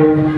राम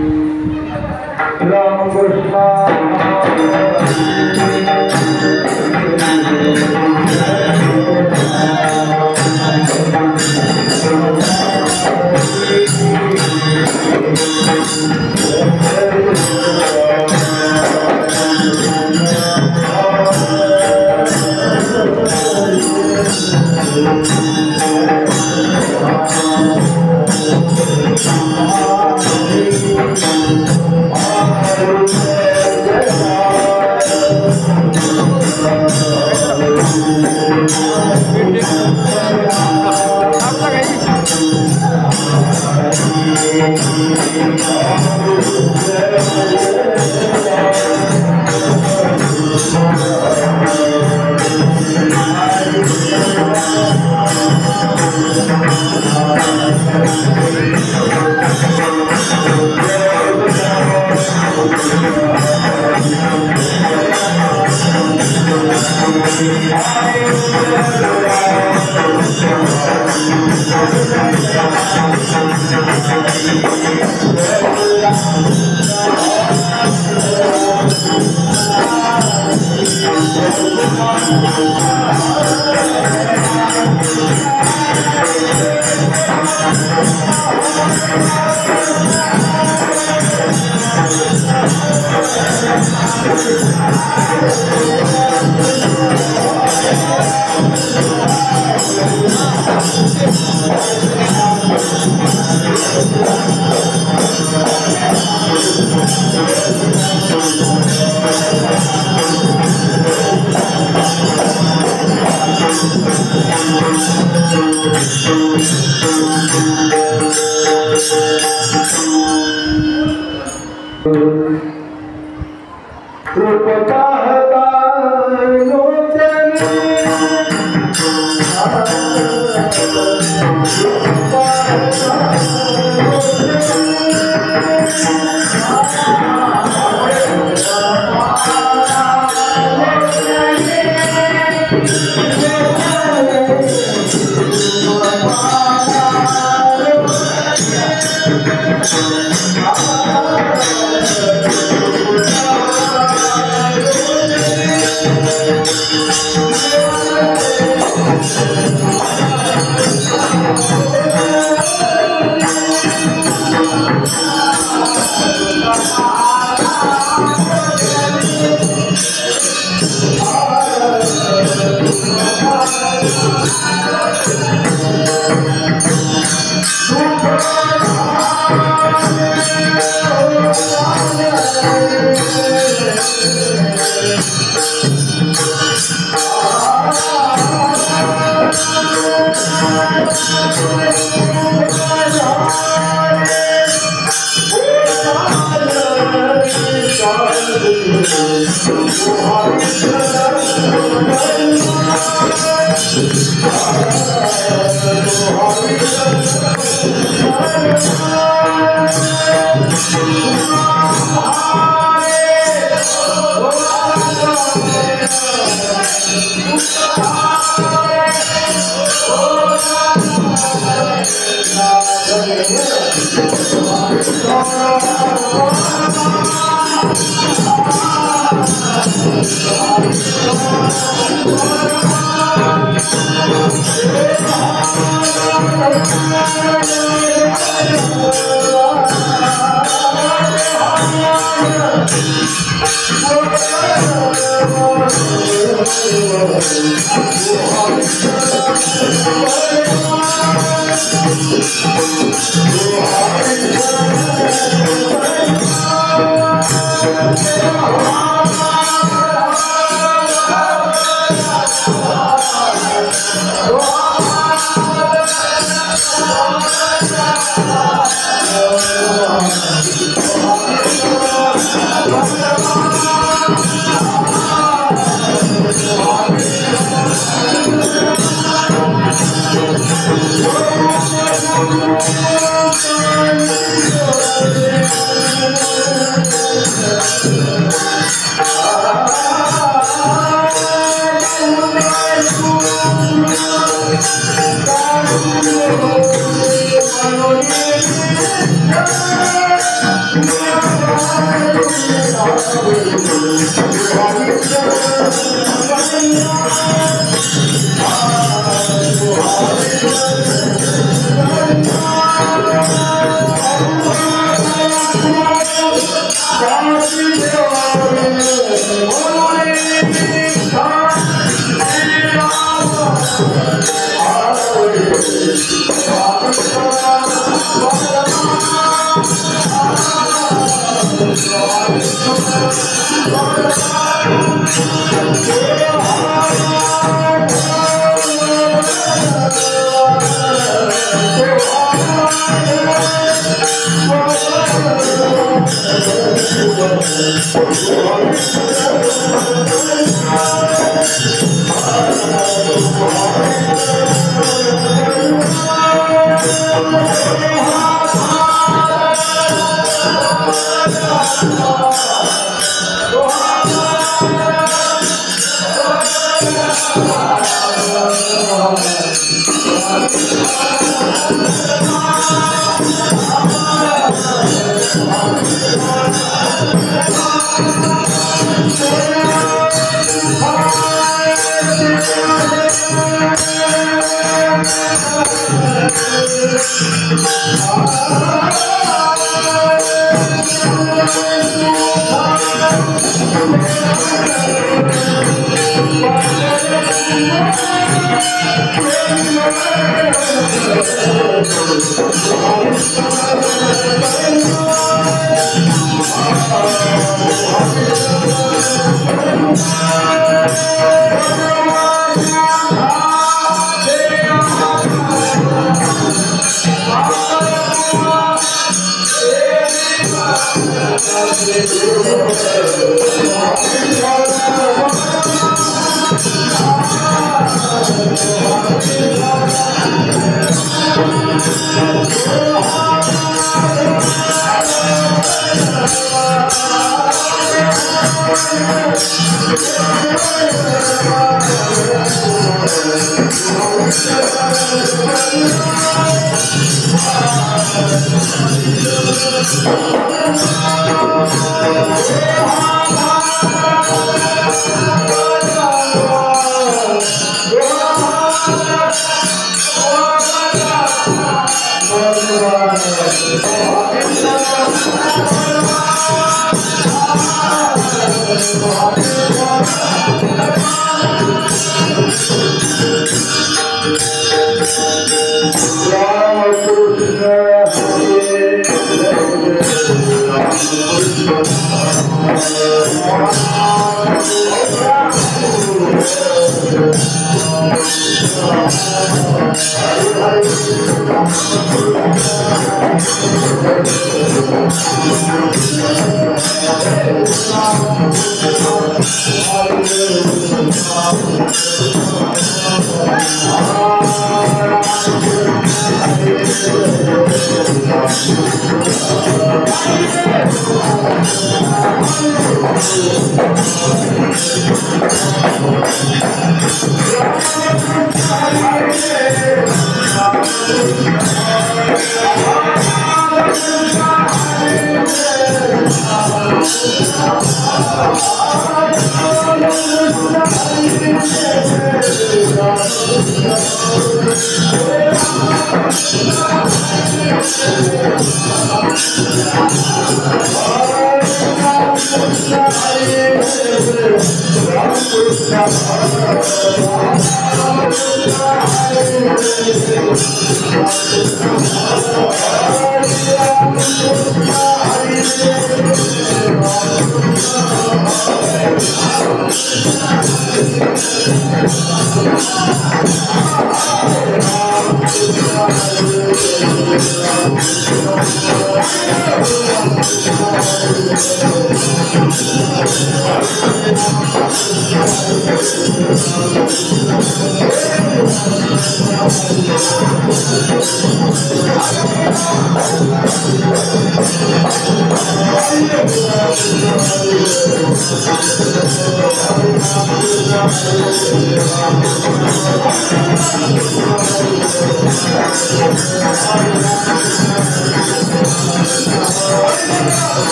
कृष्ण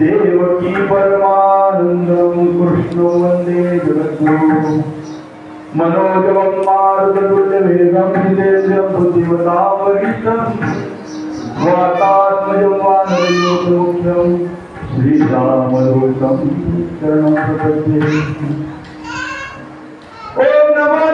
देवकी परमानंदं कृष्णो वंदे जगद्गुरुं मनोजवं मारुततुल्यवेगं जितेन्द्रं बुद्धिमतां वातात्मजं वानरयोगमुख्यं श्रीरामदूतं शरणं प्रपद्ये। ॐ नमो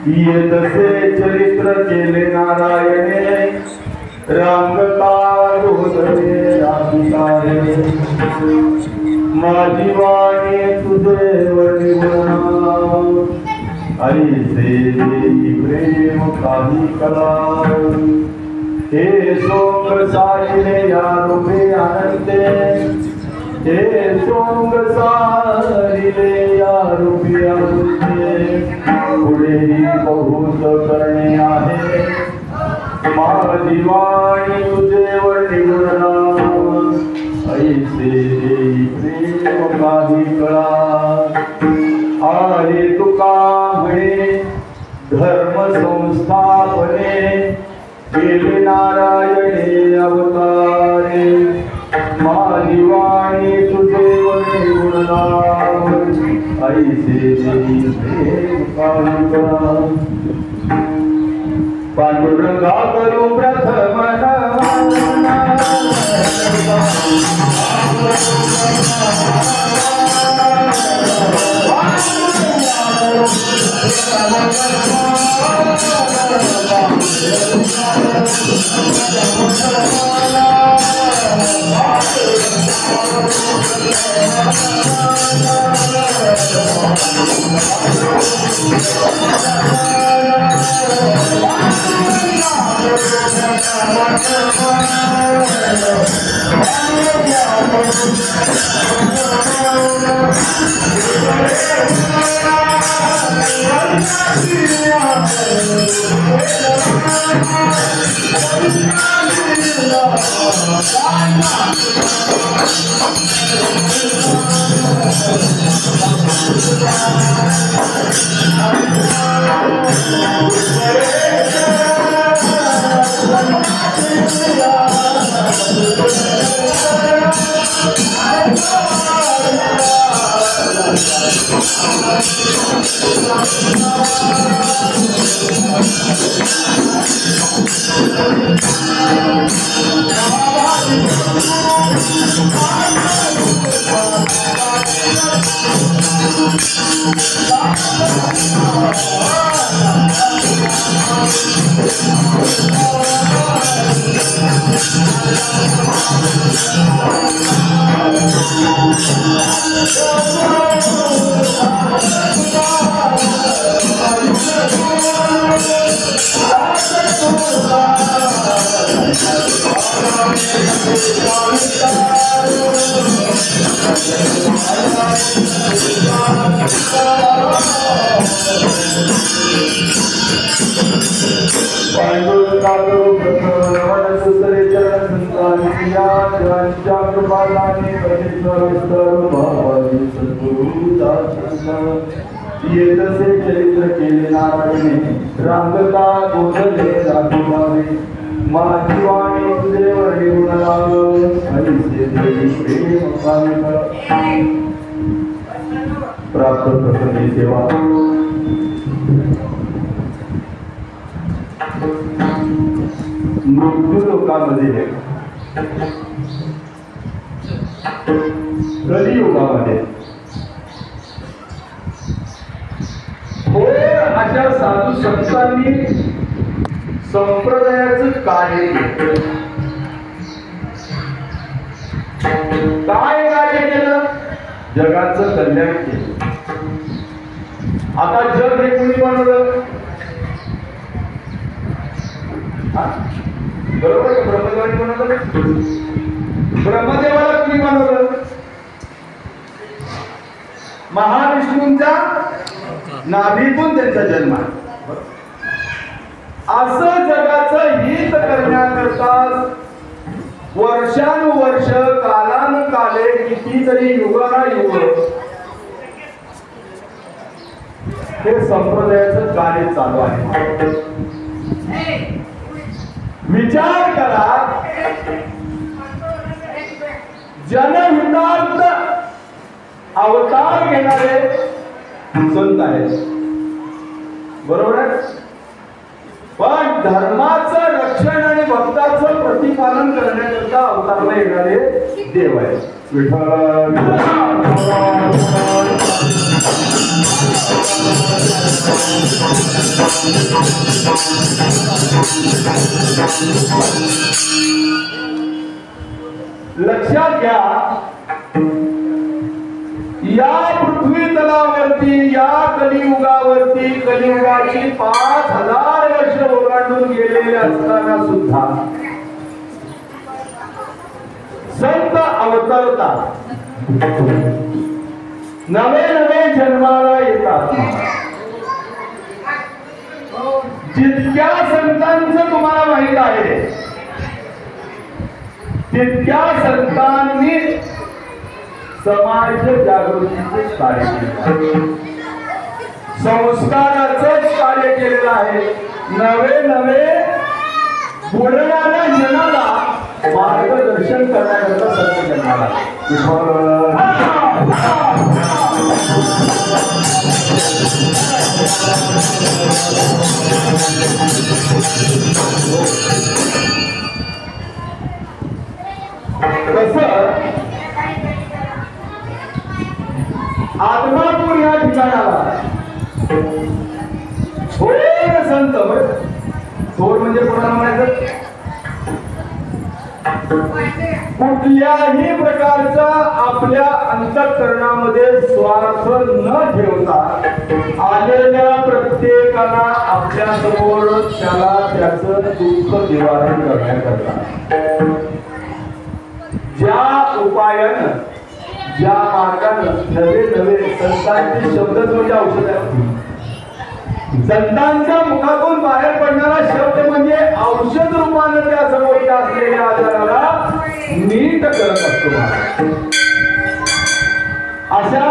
येतसे चरित्र केले नारायणे रामकथा बोधले राधिकारे माझी वाणी तुझे वर्णिवना ऐसे देई प्रेम काही कला हे सोंग सारिले या रूपे आनंदे हे सोंग सारिले या रूपे आनंदे पुढेही बहुत करणे आहे माझी वाणी तुझे वर्णिवना ऐसे देई प्रेम काही कळा आहे तुका म्हणे धर्म संस्थापने केले नारायणे अवतारे माझी वाणी तुझे वर्णिवना ऐसे देई प्रेम काही कळा पांडुरंगा करू प्रथम येतसे चरित्र केले नारायणे रांगता गोधले राघवावे माझी वाणी तुझेवर येऊन लागल हरिसे प्रेम प्राप्त प्रसन्नी सेवा मृत्यू लोकांमध्ये कलियुगामध्ये अशा साधू संतांनी संप्रदायाचं कार्य काय कार्य केलं जगाचं कल्याण केलं आता जग हे कुणी बनवलं बरोबर ब्रह्मदेवानी बनवलं ब्रह्मदेवाला कुणी बनवलं महाविष्णूंच्या नाभीतून त्यांचा जन्म असं जगाचं हित करण्याकरता वर्षानुवर्ष कालानुकाले कितीतरी युगानुयुग हे संप्रदायाचं कार्य चालू आहे विचार करा जनहितार्थ अवतार घेणारे संत आहेत बरोबर आहे पण धर्माचं रक्षण आणि भक्ताचं प्रतिपालन करण्याकरता अवतारला येणारे देव आहेत लक्षात घ्या या पृथ्वी तलावरती या कलियुगावरती कलियुगाची 5000 वर्ष ओलांडून गेलेले असताना सुद्धा संत अवतरतात नवे नवे जन्माला येतात जितक्या संतांचं तुम्हाला माहित आहे तितक्या संतांनी समाज जागृतीचे कार्य केले संस्काराचंच कार्य केलेलं आहे नवे नवे बुडणाऱ्या जनाला मार्गदर्शन करण्याकरता संत जन्माला आदमापूर या ठिकाणाला थोर संत थोर म्हणजे कोणाला म्हणायचं कुठल्याही प्रकारचा आपल्या अंतःकरणामध्ये स्वार्थ न ठेवता आलेल्या प्रत्येकाला आपल्या समोर त्याला त्याचं दुःख निवारण करण्याकरता ज्या उपायानं ज्या मार्गानं नवे नवे संतांचे शब्दच म्हणजे औषध आहे संतांच्या मुखातून बाहेर पडणारा शब्द म्हणजे औषध रूपानं त्या समोरच्या असलेल्या आजाराला नीट करत असतो अशा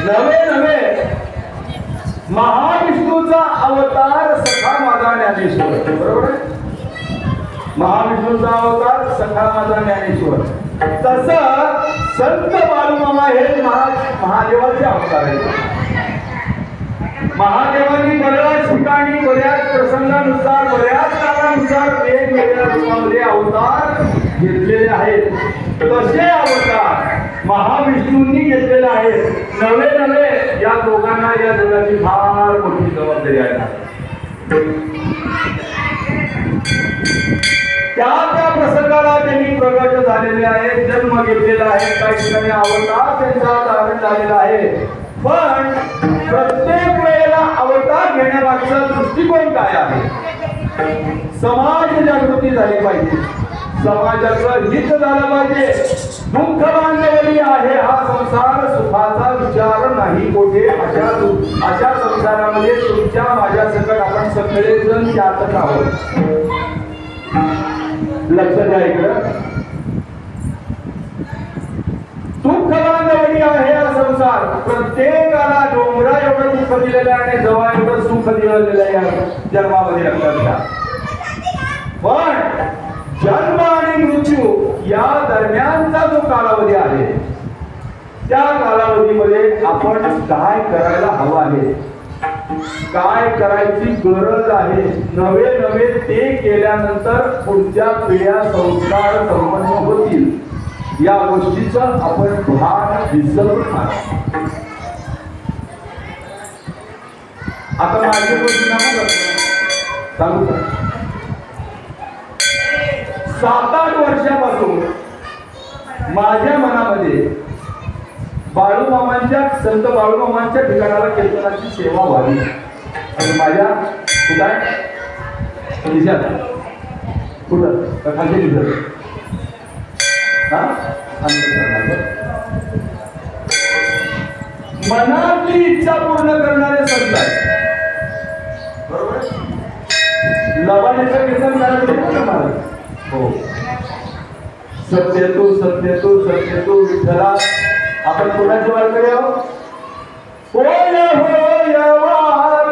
नवे नवे महाविष्णूचा अवतार सखा माझा ज्ञानेश्वर बरोबर आहे महाविष्णूचा अवतार सखा माझा ज्ञानेश्वर तसं संत बाळूमामा हे महादेवाचे अवतार आहेत महादेवांनी बऱ्याच ठिकाणी बऱ्याच प्रसंगानुसार बऱ्याच काळानुसार वेगवेगळ्या रूपामध्ये अवतार घेतलेले आहेत तसे अवतार महाविष्णूंनी घेतलेला आहे. नवे नवे या दोघांना या जगाची फार मोठी जबाबदारी आहे. त्या प्रसंगाला त्यांनी प्रगट झालेले आहे, जन्म घेतलेला आहे, काही ठिकाणी अवतार त्यांचा धारण झालेला आहे. पण प्रत्येक वेळेला अवतार घेण्यामागचा दृष्टिकोन काय आहे? समाज जागृती झाली पाहिजे, समाजाचं हित झालं पाहिजे. दुःख बांधलेली आहे हा संसार, सुखाचा विचार नाही कोठे. अशा संसारामध्ये तुमच्या माझ्या सकट आपण सगळेजण यातच आहोत. लक्ष द्या इकडं. दुःख बांधलेली आहे हा संसार. प्रत्येकाला डोंगरा एवढं दुःख दिलेलं आहे आणि जवळ एवढं सुख दिलेलं आहे जन्मामध्ये. लक्षात घ्या. पण जन्म आणि मृत्यू या दरम्यानचा जो कालावधी आहे त्या कालावधीमध्ये आपण काय करायला हवं आहे, काय करायची गरज आहे, नवे नवे ते केल्यानंतर पुढच्या पिढ्या संस्कार संपन्न होतील या गोष्टीचं आपण भान विसरू नका. आता माझी गोष्ट सांगू का? 7-8 वर्षापासून माझ्या मनामध्ये बाळूमामांच्या संत बाळूमामांच्या ठिकाणाला कीर्तनाची सेवा व्हावी आणि माझ्या कुठं कुठं खाली मनातली इच्छा पूर्ण करणारे संत आहेत. बरोबर. लवाणीचं कीर्तन करायचं. हो. सत्य तू विठ्ठला. आपण कोणाची वारकरी आहोत? होय होय वार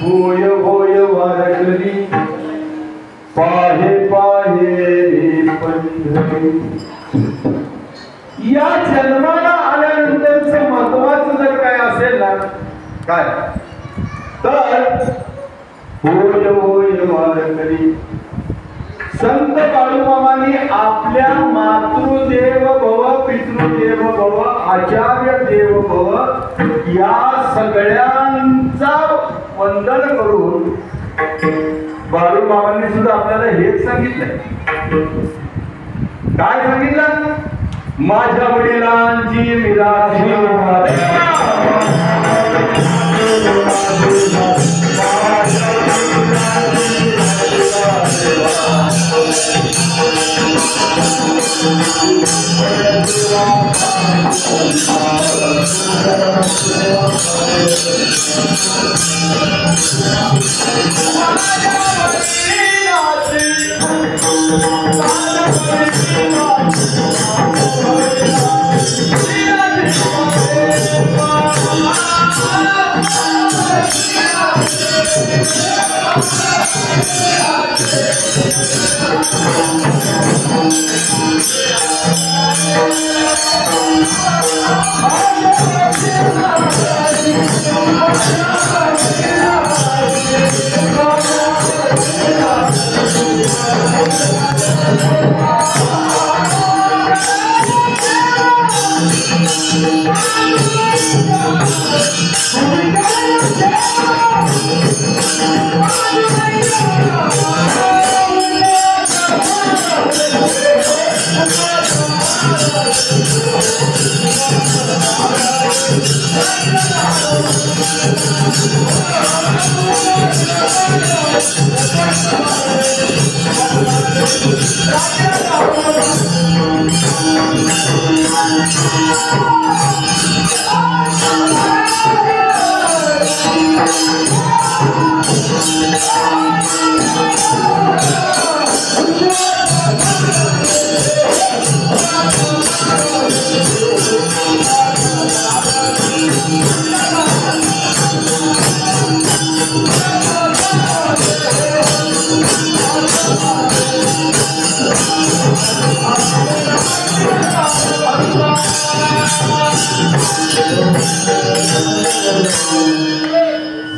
होय होय वारकरी पाहे पाहे रे पंढरी. या जन्माला आल्यानंतरचं महत्वाचं जर काय असेल ना काय तर होय होय वारकरी संत बाळूमामांनी आपल्या मातृदेव भव पितृदेव भव आचार्य देव भव या सगळ्यांचा वंदन करून बाळूमामांनी सुद्धा आपल्याला हेच सांगितलंय. काय सांगितलं? माझ्या वडिलांची मिराजी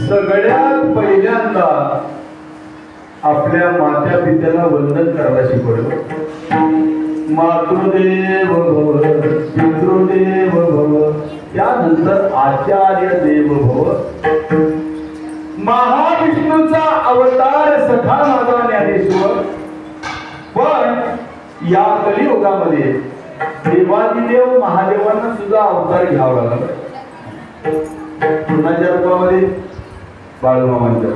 सगळ्यात पहिल्यांदा आपल्या मात्या पित्याला वंदन करायला शिकवलं. मातृदेव भव पितृदेव भव त्यानंतर आचार्य देव भव. महाविष्णूचा अवतार सखा माझा ज्ञानेश्वर. पण या कलियुगामध्ये देवादिदेव महादेवांना सुद्धा अवतार घ्यावा लागला. कुणाच्या रूपामध्ये? बाळूमामांच्या.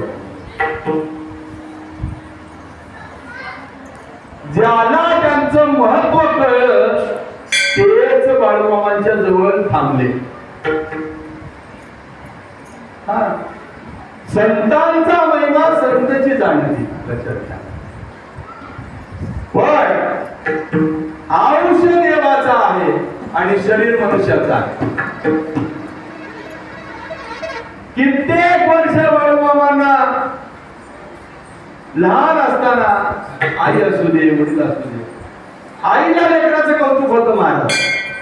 ज्याला त्यांचं महत्व कळलं तेच बाळूमामांच्या जवळ थांबले. संतांचा महिमा संतची जाणती लक्षात घ्या. पण आयुष्य देवाचा आहे आणि शरीर मनुष्याचा आहे. कित्येक वर्ष बाळूमामांना लहान असताना आई असू दे वडील असू दे आईला लेकराचं कौतुक होतं. माझं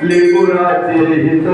लेकराचे हित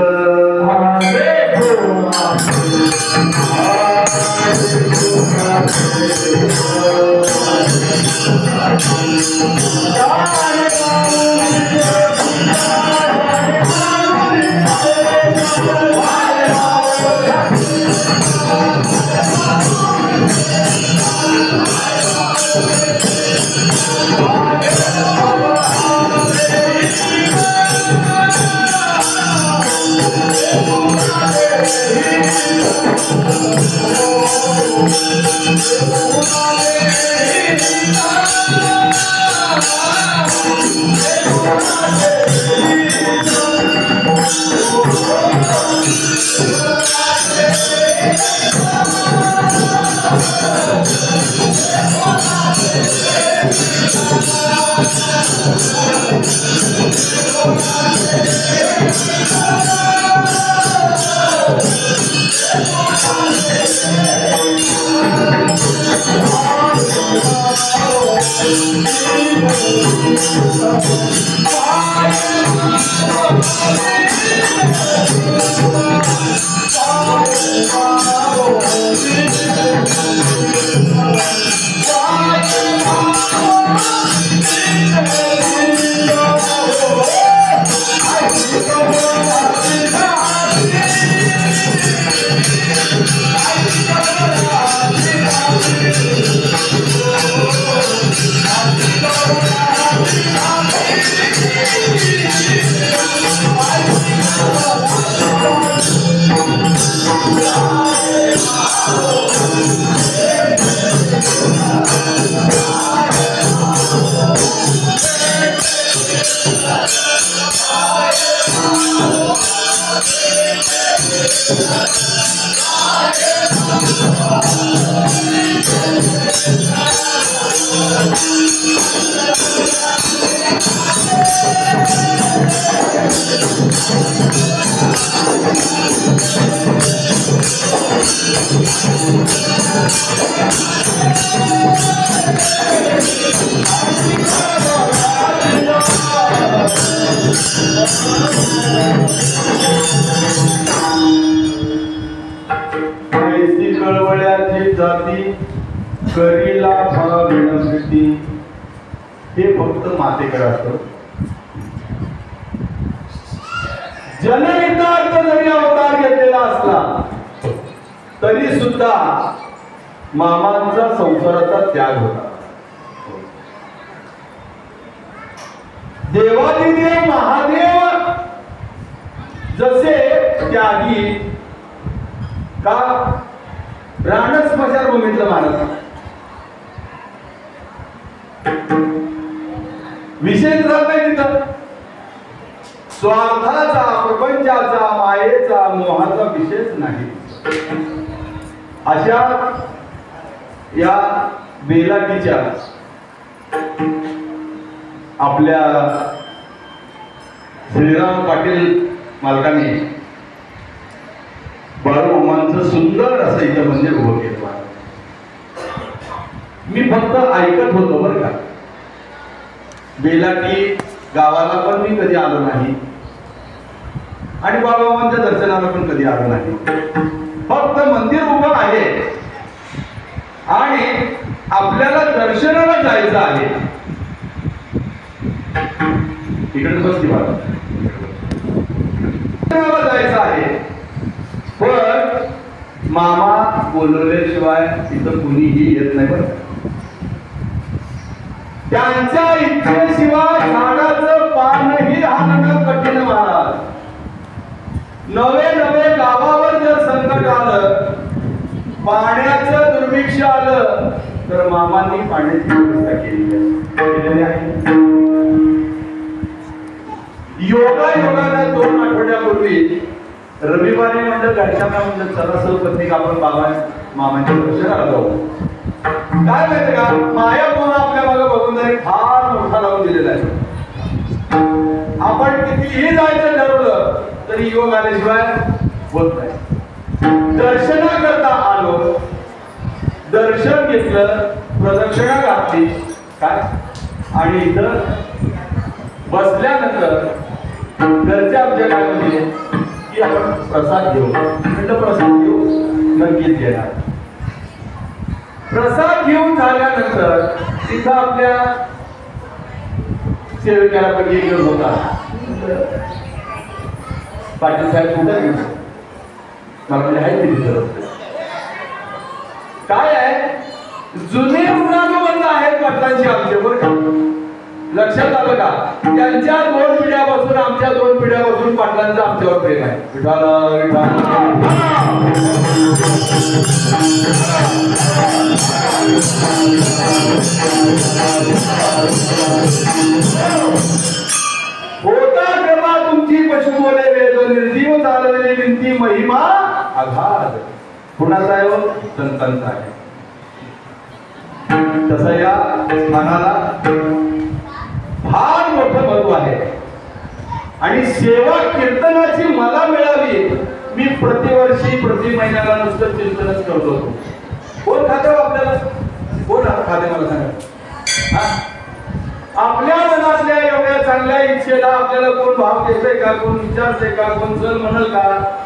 कळवळ्याची जाती करीला भाविणसिद्धी हे फक्त मातेकडे असतं. जनहितार्थ जरी अवतार घेतलेला असला तरी सुद्धा मामांचा संसाराचा त्याग होता. देवादिदेव महादेव जसे त्यागी का प्राण स्मशानभूमीतलं महाराज विषय जात नाही तिथं. स्वार्थाचा प्रपंचाचा मायेचा मोहाचा विषयच नाही. अशा या बेलाटीच्या आपल्या श्रीराम पाटील मालकाने बाळूमामांचं सुंदर असं इथं मंदिर उभं केलं. मी फक्त ऐकत होतो बरं का. बेलाटी गावाला पण मी कधी आलो नाही आणि बाळूमामांच्या दर्शनाला पण कधी आलो नाही. फक्त मंदिर उभं आहे आणि आपल्याला दर्शनाला जायचं आहे. इकडे बसली बाळा जायचं आहे. पण मामा बोलवल्याशिवाय तिथं कुणीही येत नाही बरं. त्यांच्या इच्छेशिवाय झाडाचं पानही हाणणं कठीण महाराज. नवे नवे गावावर जर संकट आलं, पाण्याचं दुर्भिक्ष आलं तर मामांनी पाण्याची व्यवस्था केलेली आहे. योगायोगानं 2 आठवड्यापूर्वी रविवारी म्हणलं घरच्यांना म्हणलं चला सहपत्नीक आपण बाबा मामांच्या दर्शनाला जाऊ. काय माहिती का माया कोण आपल्या मागे बघून तरी फार मोठा लावून दिलेला आहे. आपण कितीही जायचं ठरवलं तरी योग आल्याशिवाय होत नाही. दर्शना करता आलो, दर्शन घेतलं, प्रदक्षिणा घातली काय आणि इथं बसल्यानंतर घरच्या आमच्या काय म्हणजे की आपण प्रसाद घेऊ. म्हटलं प्रसाद घेऊ, नक्कीच घेणार. प्रसाद घेऊन झाल्यानंतर तिथं आपल्या सेवेकाला पण घेऊन होता. पाटील साहेब कुठं घेऊन मला म्हणजे आहे तिथं काय आहे जुने रुग्णानुबंध आहेत पाटलांची आमचे बरं का. लक्षात आलं का. त्यांच्या 2 पिढ्यापासून आमच्या 2 पिढ्यापासून पाटलांचं आमच्यावर प्रेम आहे. होता तेव्हा तुमची पशु बोले वेद निर्जीव चालवलेली विनती महिमा आघात. कुणाचा आहे हो? संतांचा आहे. तसं या स्थानाला फार मोठं महत्व आहे आणि सेवा कीर्तनाची मला मिळावी. मी प्रतिवर्षी प्रति महिन्याला नुसतं चिंतनच करत होतो. कोण खाते आपल्याला? कोण खाते मला सांगा. आपल्या मनातल्या एवढ्या चांगल्या इच्छेला आपल्याला कोण भाव देतोय का, कोण विचारते का, कोण चल म्हणल का,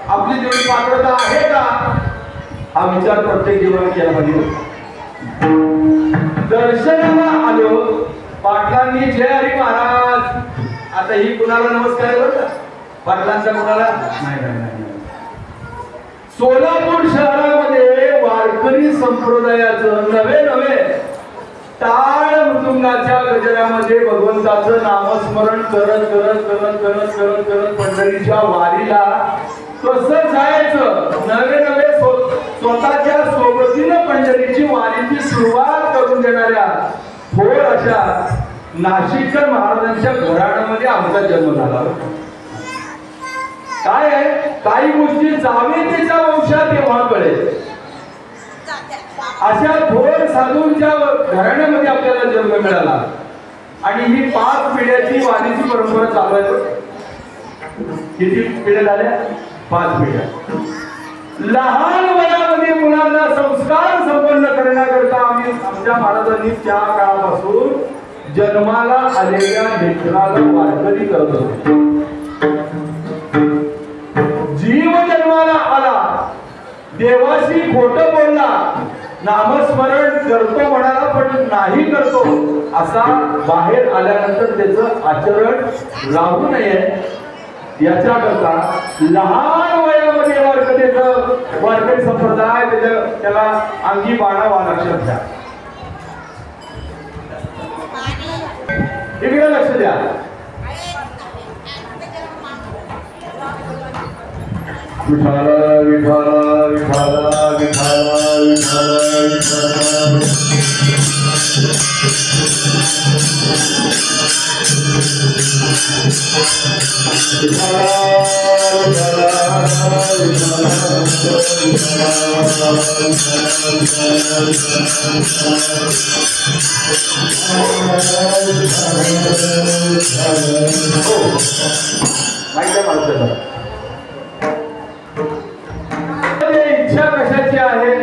आपली तेवढी पात्रता आहे का, हा विचार प्रत्येक जीवन केला पाहिजे. दर्शनाला आलो पाटलांनी जय हरी महाराज. आता ही कुणाला नमस्कार आहे बरं, पाटलांचा कुणाला नाही. सोलापूर शहरामध्ये वारकरी संप्रदायाचं नवे टाळ मृदुंगाच्या गजरामध्ये भगवंताचं नामस्मरण करत करत करत करत करत करत पंढरीच्या वारीला कसं जायचं, नवे स्वतःच्या सोबतीनं पंढरीची वारीची सुरुवात करून देणाऱ्या थोर अशा नाशिककर महाराजांच्या घराण्यामध्ये आमचा जन्म झाला. काय आहे, काही गोष्टी जावेतीच्या वंशात तेव्हा कळेल. अशा थोर साधूंच्या घराण्यामध्ये आपल्याला जन्म मिळाला आणि ही 5 पिढ्याची वारीची परंपरा चालू आहे. किती पिढ्या झाल्या? 5 पिढ्या. लहान वयामध्ये मुलांना संस्कार संपन्न करण्याकरता आम्ही आमच्या महाराजांनी त्या काळापासून जन्माला आलेल्या लेकराला वारकरी करत होतो. जीव जन्माला आला, देवाशी खोटं बोलला, नामस्मरण करतो म्हणाला पण नाही करतो, असा बाहेर आल्यानंतर त्याचं आचरण राहू नये याच्याकरता लहान वयामध्ये वारकरी संप्रदाय त्याला अंगी बाणावा. लक्षात घ्या, इकडे लक्ष द्या. विठाला विठाला विठाला विठाला विठाला इच्छा कशाची आहे?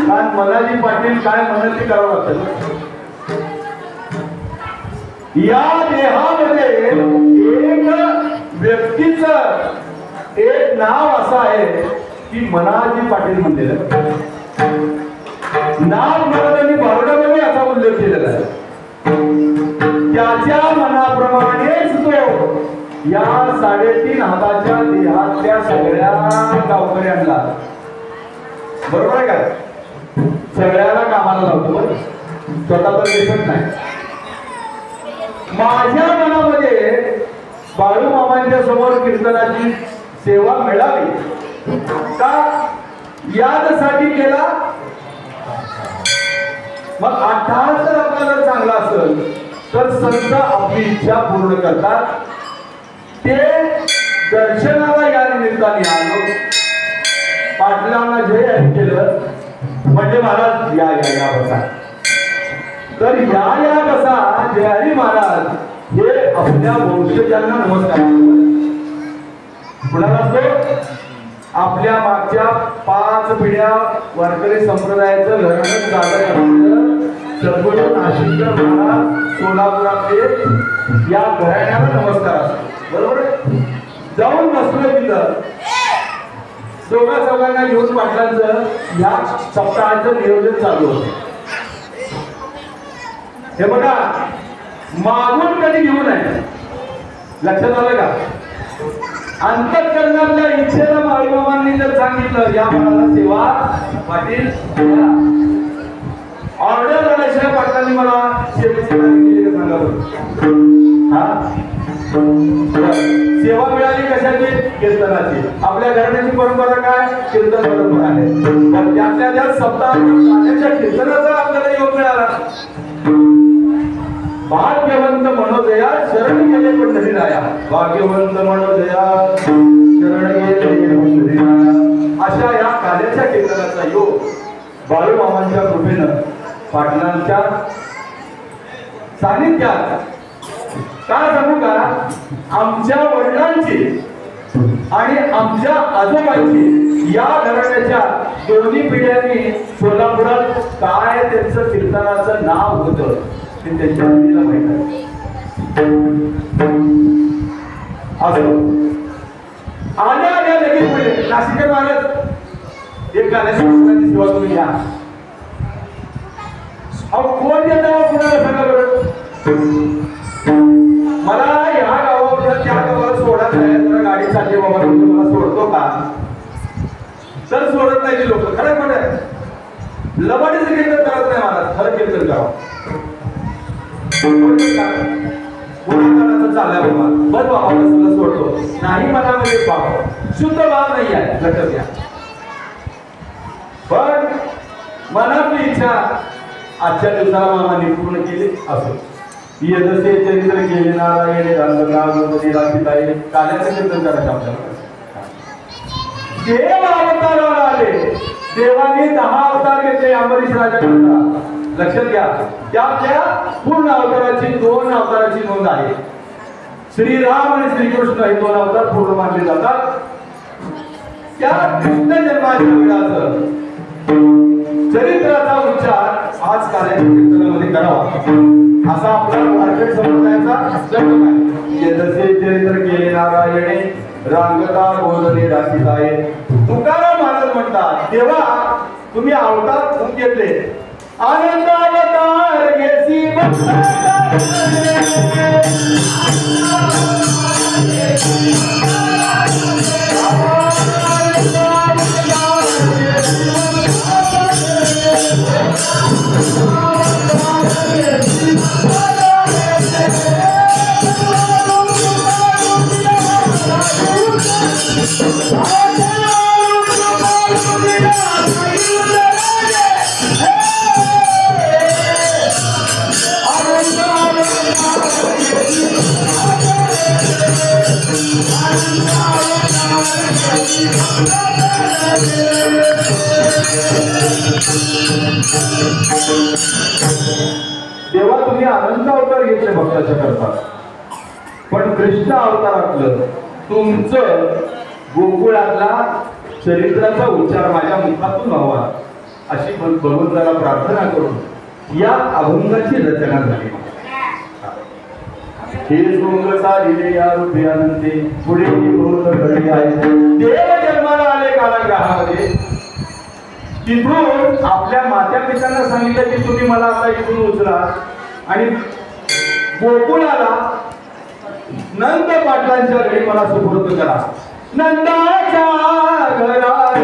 कारण मनाजी पाटील काय म्हणत ते करावं लागतं. या देहामध्ये एक व्यक्तीचं एक नाव असं आहे की मनाजी पाटील म्हणलेलं नाव महाराजांनी बारडामध्ये असा उल्लेख केलेला आहे. त्याच्या मनाप्रमाणेच तो या 3.5 हाताच्या देहातल्या सगळ्या गावकऱ्यांना, बरोबर आहे का, सगळ्याला कामाला लावतो. स्वतः तर दिसत नाही. माझ्या मनामध्ये बाळू मामांच्या समोर कीर्तनाची सेवा मिळावी का यासाठी केला. मग अर्थात जर आपल्याला चांगला असेल तर संत आपली इच्छा पूर्ण करतात. ते दर्शनाला या निमित्ताने आलो, पाटलांना जय हरी केलं म्हणजे महाराज या या या बसा. तर या बसा जय हरी महाराज हे आपल्या वंशजांना नमस्कार. कुणाला असतो? आपल्या मागच्या 5 पिढ्या वारकरी संप्रदायाचं घराणं जागा असलेलं सद्गुरू नाशिककर महाराज सोलापुरातले या घराण्याला नमस्कार असतो. बरोबर आहे. जाऊन बसलो तिथं दोघा चौघांना घेऊन पाटलांचं या सप्ताहाचं नियोजन चालू होतं. हे बघा, मागून कधी घेऊ नये. लक्षात आलं का? अंतःकरणातल्या इच्छेला बाळूमामांनी जर सांगितलं या बाळाला सेवा पाटील ऑर्डर झाल्याशिवाय पाटलांनी मला सेवेची माहिती केली सांगा बरं. हा सेवा मिळाली कशाची? कीर्तनाची. आपल्या घराण्याची परंपरा काय? कीर्तन परंपरा आहे. पण त्यातल्या त्या सप्ताहाच्या कीर्तनाचा आपल्याला योग मिळाला. भाग्यवंत मनोदया शरण गेले पंढरीराया. भाग्यवंत मनोदया शरण गेले पंढरीराया. अशा या कार्याच्या कीर्तनाचा योग बाळूमामांच्या कृपेनं पाटलांच्या सानिध्यात. काय सांगू का, आमच्या वडिलांची आणि आमच्या आजोबांची या घराण्याच्या दोन्ही पिढ्यांनी सोलापुरात काय त्यांचं कीर्तनाचं नाव होतं ते त्यांच्या मुलीला माहित आहे. आल्या आल्या लगेच पुढे नाशिकर महाराज एक गाण्याची सेवा तुम्ही घ्या. कोण देता कुणाला सांगा बरं. मला ह्या गावावर त्या गावाला सोडा जरा गाडी चालली बाबा तुम्हाला सोडतो का तर सोडत नाही ती लोक. खरं म्हणत लबाडीचं कीर्तन करत नाही महाराज. खरं कीर्तन करावं गुणाकाराचं चाललंय बाबा बस बाबा कसं सोडतो नाही मनामध्ये बाबा शुद्ध भाव नाही आहे लक्षात घ्या. पण मनातली इच्छा आजच्या दिवसाला मामाने पूर्ण केली असो. यदसे चरित्र केले नारायण रंगनागोपती राखीताई काल्याचं कीर्तन करायचं आपल्याला. देव अवताराला आले. देवाने 10 अवतार घेतले अंबरीश राजाकरता. लक्षात घ्या त्यातल्या पूर्ण अवताराची 2 अवताराची नोंद आहे. श्रीराम आणि श्रीकृष्ण हे 2 अवतार पूर्ण मानले जातात. त्या कृष्ण जन्माच्या वेळाचं चरित्राचा उच्चार आज कार्याच्या कीर्तनामध्ये करावा असा आपला मार्केट संप्रदायाचा जन्म आहे. यदसे चरित्र केले नारायणे रांगता बोलले राखीताई. तुकाराम महाराज म्हणतात तेव्हा तुम्ही अवतार खूप घेतले. आनंद अवतार घेसी तेव्हा तुम्ही अनंत अवतार घेतले भक्ताच्या करता. पण कृष्ण अवतारातलं तुमचं गोकुळातला चरित्राचा उच्चार माझ्या मुखातून व्हावा अशी भगवंताला प्रार्थना करून या अभंगाची रचना झाली. हे सोंग चालिले या रूपे अनंते पुढे भूत घडली आहे. देव जन्माला आले कारागृहामध्ये. तिथून आपल्या मात्या पित्यांना सांगितलं की तुम्ही मला आता इथून उचला आणि गोकुळाला नंद पाटलांच्या घरी मला सुपूर्द करा. नंदाच्या घरात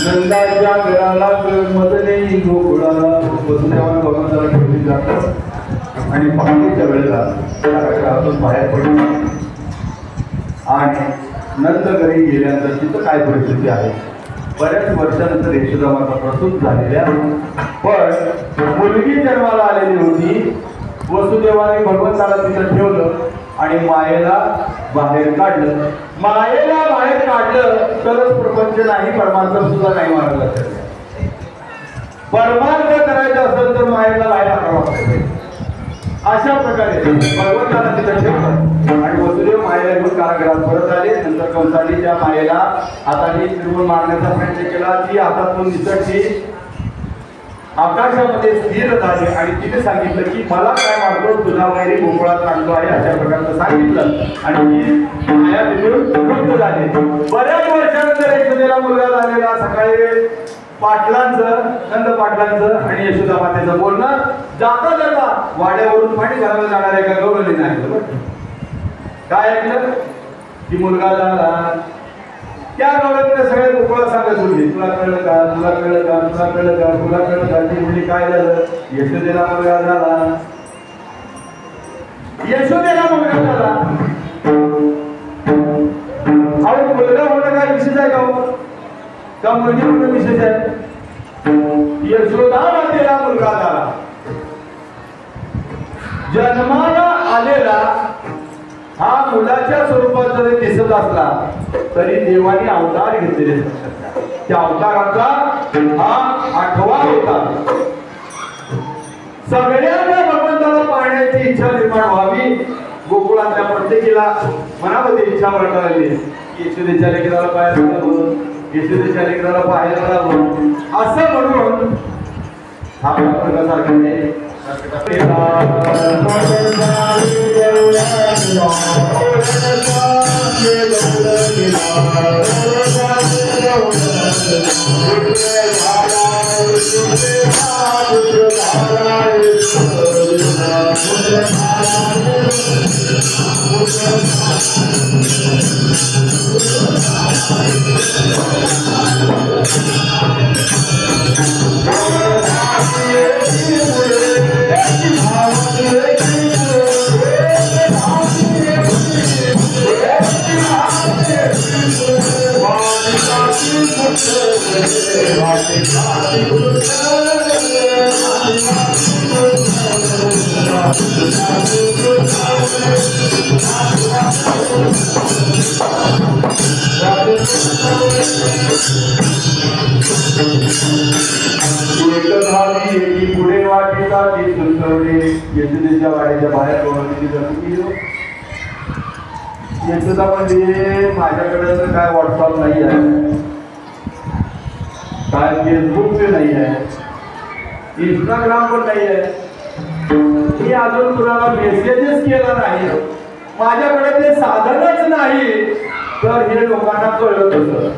नंदाच्या घराला मदने गोकुळाला वसुदेवाला भगवंताला घेऊन जातात आणि पहाटेच्या वेळेला घरातून बाहेर पडतात आणि नंद घरी गेल्यानंतर तिथं काय परिस्थिती आहे. बऱ्याच वर्षानंतर यशोदामाता प्रसूत झालेल्या पण मुलगी जन्माला आलेली होती. वसुदेवाने भगवंताला तिथं ठेवलं आणि मायेला बाहेर काढलं. मायेला बाहेर काढलं तरच प्रपंच नाही, परमार्थ सुद्धा नाही मारला. परमार्थ करायचं असेल तर मायेला बाहेर टाकावं लागतं. अशा प्रकारे भगवंताला तिथं ठेवलं आणि वसुदेव मायेला घेऊन कारागृहात परत आले. नंतर कंसाने त्या मायेला हाताने फिरवून मारण्याचा प्रयत्न केला. ती हातातून निसटली, आकाशामध्ये स्थिर झाले आणि तिने सांगितलं की मला काय मारतो, तुझा वैरी गोकुळात आणतो आहे, अशा प्रकारचं सांगितलं आणि ती माया तिथून मुक्त झाली. बऱ्याच वर्षानंतर यशोदेला मुलगा झालेला. सकाळी पाटलांचं, नंद पाटलांचं आणि यशोदा मातेचं बोलणं. जाता जाता वाड्यावरून पाणी घालायला जाणार एका गवळीने ऐकलं. काय ऐकलं की मुलगा झाला. त्या गवळीने सगळे गोकुळात सांगत होते, तुला कळलं का, तुला कळलं का, तुला कळलं का, तुला कळलं का. ती मुली काय झालं, यशोदेला मुलगा झाला. यशोदेला मुलगा झाला. अहो मुलगा होणं काय विशेष आहे का मुलगी होणं विशेष आहे. यशोदा मातेला मुलगा झाला. जन्माला आलेला हा मुलाच्या स्वरूपात जरी दिसत असला तरी देवाने अवतार घेतलेले असतात. त्या अवताराचा हा 8वा होता. सगळ्यांना भगवंताला पाहण्याची इच्छा निर्माण व्हावी. गोकुळातल्या प्रत्येकीला मनामध्ये इच्छा वाटायला लागली की यशोदेच्या लेकराला पाहायला जावं, यशोदेच्या लेकराला पाहायला जावं असं म्हणून हा प्रकारसारखा नाही. पुढे वाटेचा ती सुचवले. यशोदेच्या वाड्याच्या बाहेर यशोदा म्हणजे माझ्याकडे तर काय व्हॉट्सअप नाही आहे, काय फेसबुक पे नाही आहे, इंस्टाग्राम पण नाही आहे. मी अजून कुणाला मेसेजेस केला नाही. माझ्याकडे ते साधनच नाही. तर हे लोकांना कळत होतं.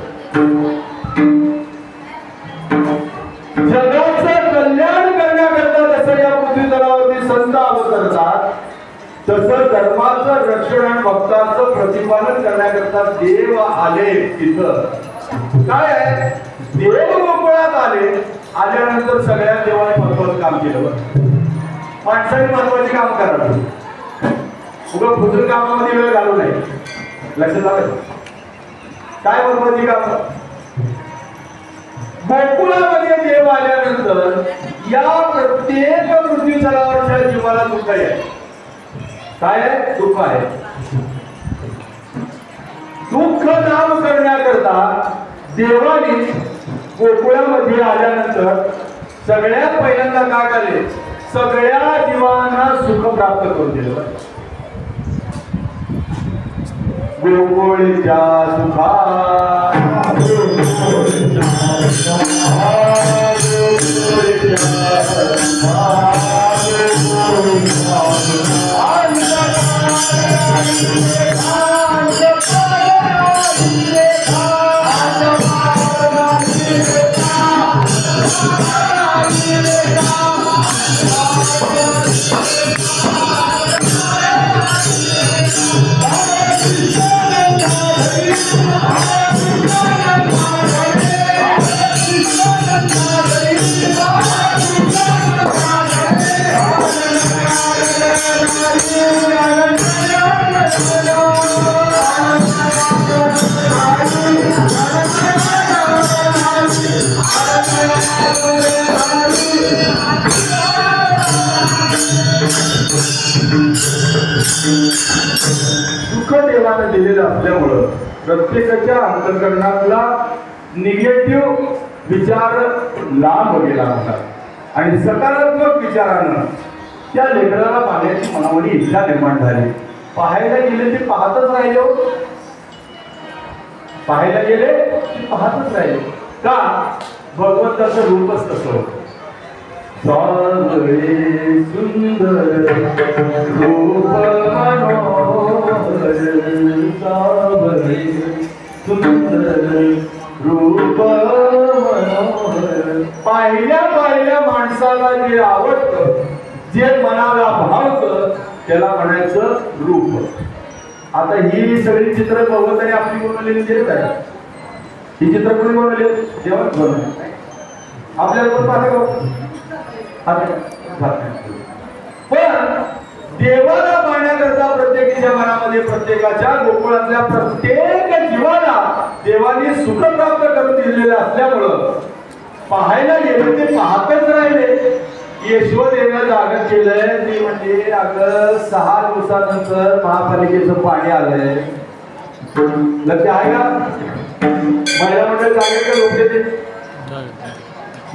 जगाचं कल्याण करण्याकरता जसं या पृथ्वी तलावरती संत अवतरतात तसं धर्माचं रक्षण आणि भक्ताचं प्रतिपादन करण्याकरता देव आले. तिथं काय आहे, देव गोकुळात आले. आल्यानंतर सगळ्या देवाने महत्वाचं काम केलं. माणसाने महत्वाचे काम करावं, उगा फुजल कामामध्ये वेळ घालू नये. लक्षात आलं काय महत्वाची काम. गोकुळामध्ये देव आल्यानंतर या प्रत्येक पृथ्वी तलावरच्या जीवाला दुःख आहे. काय आहे, दुःख आहे. दुःख नाम करण्याकरता देवाने गोकुळामध्ये आल्यानंतर सगळ्यात पहिल्यांदा काय केले, सगळ्या जीवांना सुख प्राप्त करून दिलं. गोकुळच्या सुखात सुख देवाने दिलेलं असल्यामुळं प्रत्येकाच्या अंतःकरणातला निगेटिव्ह विचार लांब गेला होता आणि सकारात्मक विचारानं त्या लेकराला पाहण्याची मनामध्ये इच्छा निर्माण झाली. पाहायला गेले ते पाहतच राहिले, पाहायला गेले ते पाहतच राहिले. का? भगवंताचं रूपच तसं होतं. सावळे सुंदर रूप मनोहर, सावळे सुंदर रूप मनोहर. पाहिल्या पाहिल्या माणसाला जे आवडतं, जे मनाला भावतं, त्याला म्हणायचं रूप. आता ही सगळी चित्र भगवंताने आपली बनवलेली आहेत काय? ही चित्र कोणी बनवली? देवाने बनवली. आपल्याला पण पाहता पण देवाला पाहण्याकरता प्रत्येकाच्या मनामध्ये, प्रत्येकाच्या गोकुळातल्या प्रत्येक जीवाला देवाने सुख प्राप्त करून दिलेलं असल्यामुळं पाहायला गेले ते पाहतच राहिले. यशोदेनं जागर केलंय ते म्हणजे अगं 6 दिवसानंतर महापालिकेचं पाणी आलंय. लक्ष आहे का? महिला मंडळ जागेकडे लोक येते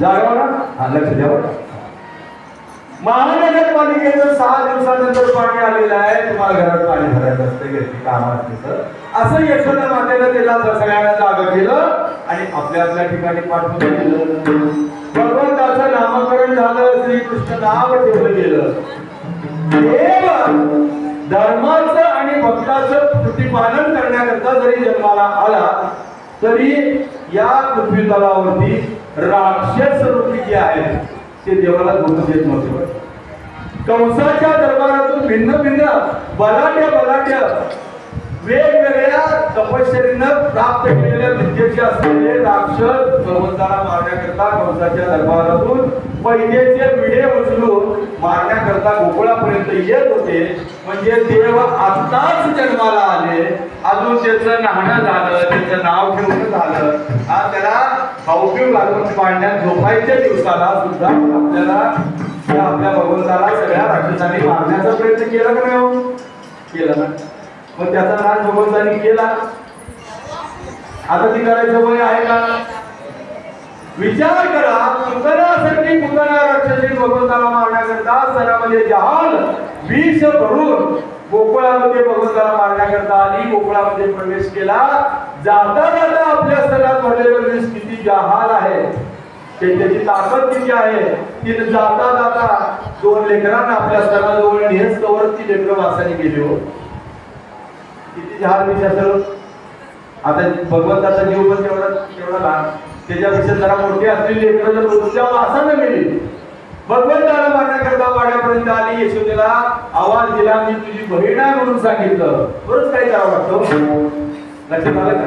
जागा ना, हा लक्ष द्यावं. महानगरपालिकेचं 6 दिवसानंतर पाणी आलेलं आहे. तुम्हाला घरात पाणी भरायचं असतं, घरची कामं असते. असं यशोदा मातेनं त्याला सगळ्यांना जागा केलं आणि आपल्या आपल्या ठिकाणी पाठवून दिलं. भगवंताचं नामकरण झालं, श्रीकृष्ण नाव ठेवलं गेलं. देव धर्माचं आणि भक्ताचं प्रतिपालन करण्याकरता जरी जन्माला आला तरी या पृथ्वी तलावरती राक्षस रूपी जे आहेत ते देवाला बोलू देत नव्हते. कंसाच्या दरबारातून भिन्न भिन्न बलाढ्य वेगवेगळ्या तपश्चर्येनं प्राप्त केलेल्या विद्येचे असलेले राक्षस भगवंताला मारण्याकरता कंसाच्या दरबारातून पैजेचे विडे उचलून मारण्याकरता गोकुळापर्यंत येत होते. म्हणजे देव आत्ताच जन्माला आले, अजून त्याचं नाणं झालं, त्याचं नाव ठेवणं झालं, त्याला भाऊबीव घालून पाळण्यात झोपायच्या दिवसाला सुद्धा आपल्याला आपल्या भगवंताला सगळ्या राक्षसांनी मारण्याचा प्रयत्न केला का नाही? केला ना. मग त्याचा नाश भगवंतांनी केला. आता ती करायचं वय आहे का? विचार करा. पुतनासाठी पुतना राक्षसी भगवंताला मारण्याकरता सरामध्ये जहाल विष भरून गोकुळामध्ये भगवंताला मारण्याकरता आली, गोकुळामध्ये प्रवेश केला. जाता जाता आपल्या स्तनात भरलेलं विष किती जहाल आहे, त्याची ताकद किती आहे. तिने जाता जाता 2 लेकरांना आपल्या स्तनाजवळ नेहस कवर ती लेकरं वासाने गेली. हो, किती जहाल विष असेल. आता भगवंताचा जीव पण तेवढा लहान, त्याच्यापेक्षा जरा मोठी असलेली लेकरं जर दुसऱ्या वासाने गेली, भगवंताला मारण्याकरता वाड्यापर्यंत आली. यशोदेला आवाज दिला, मी तुझी बहीण आहे म्हणून सांगितलं. बरंच काही करावं लागतं. लक्षात आलं का?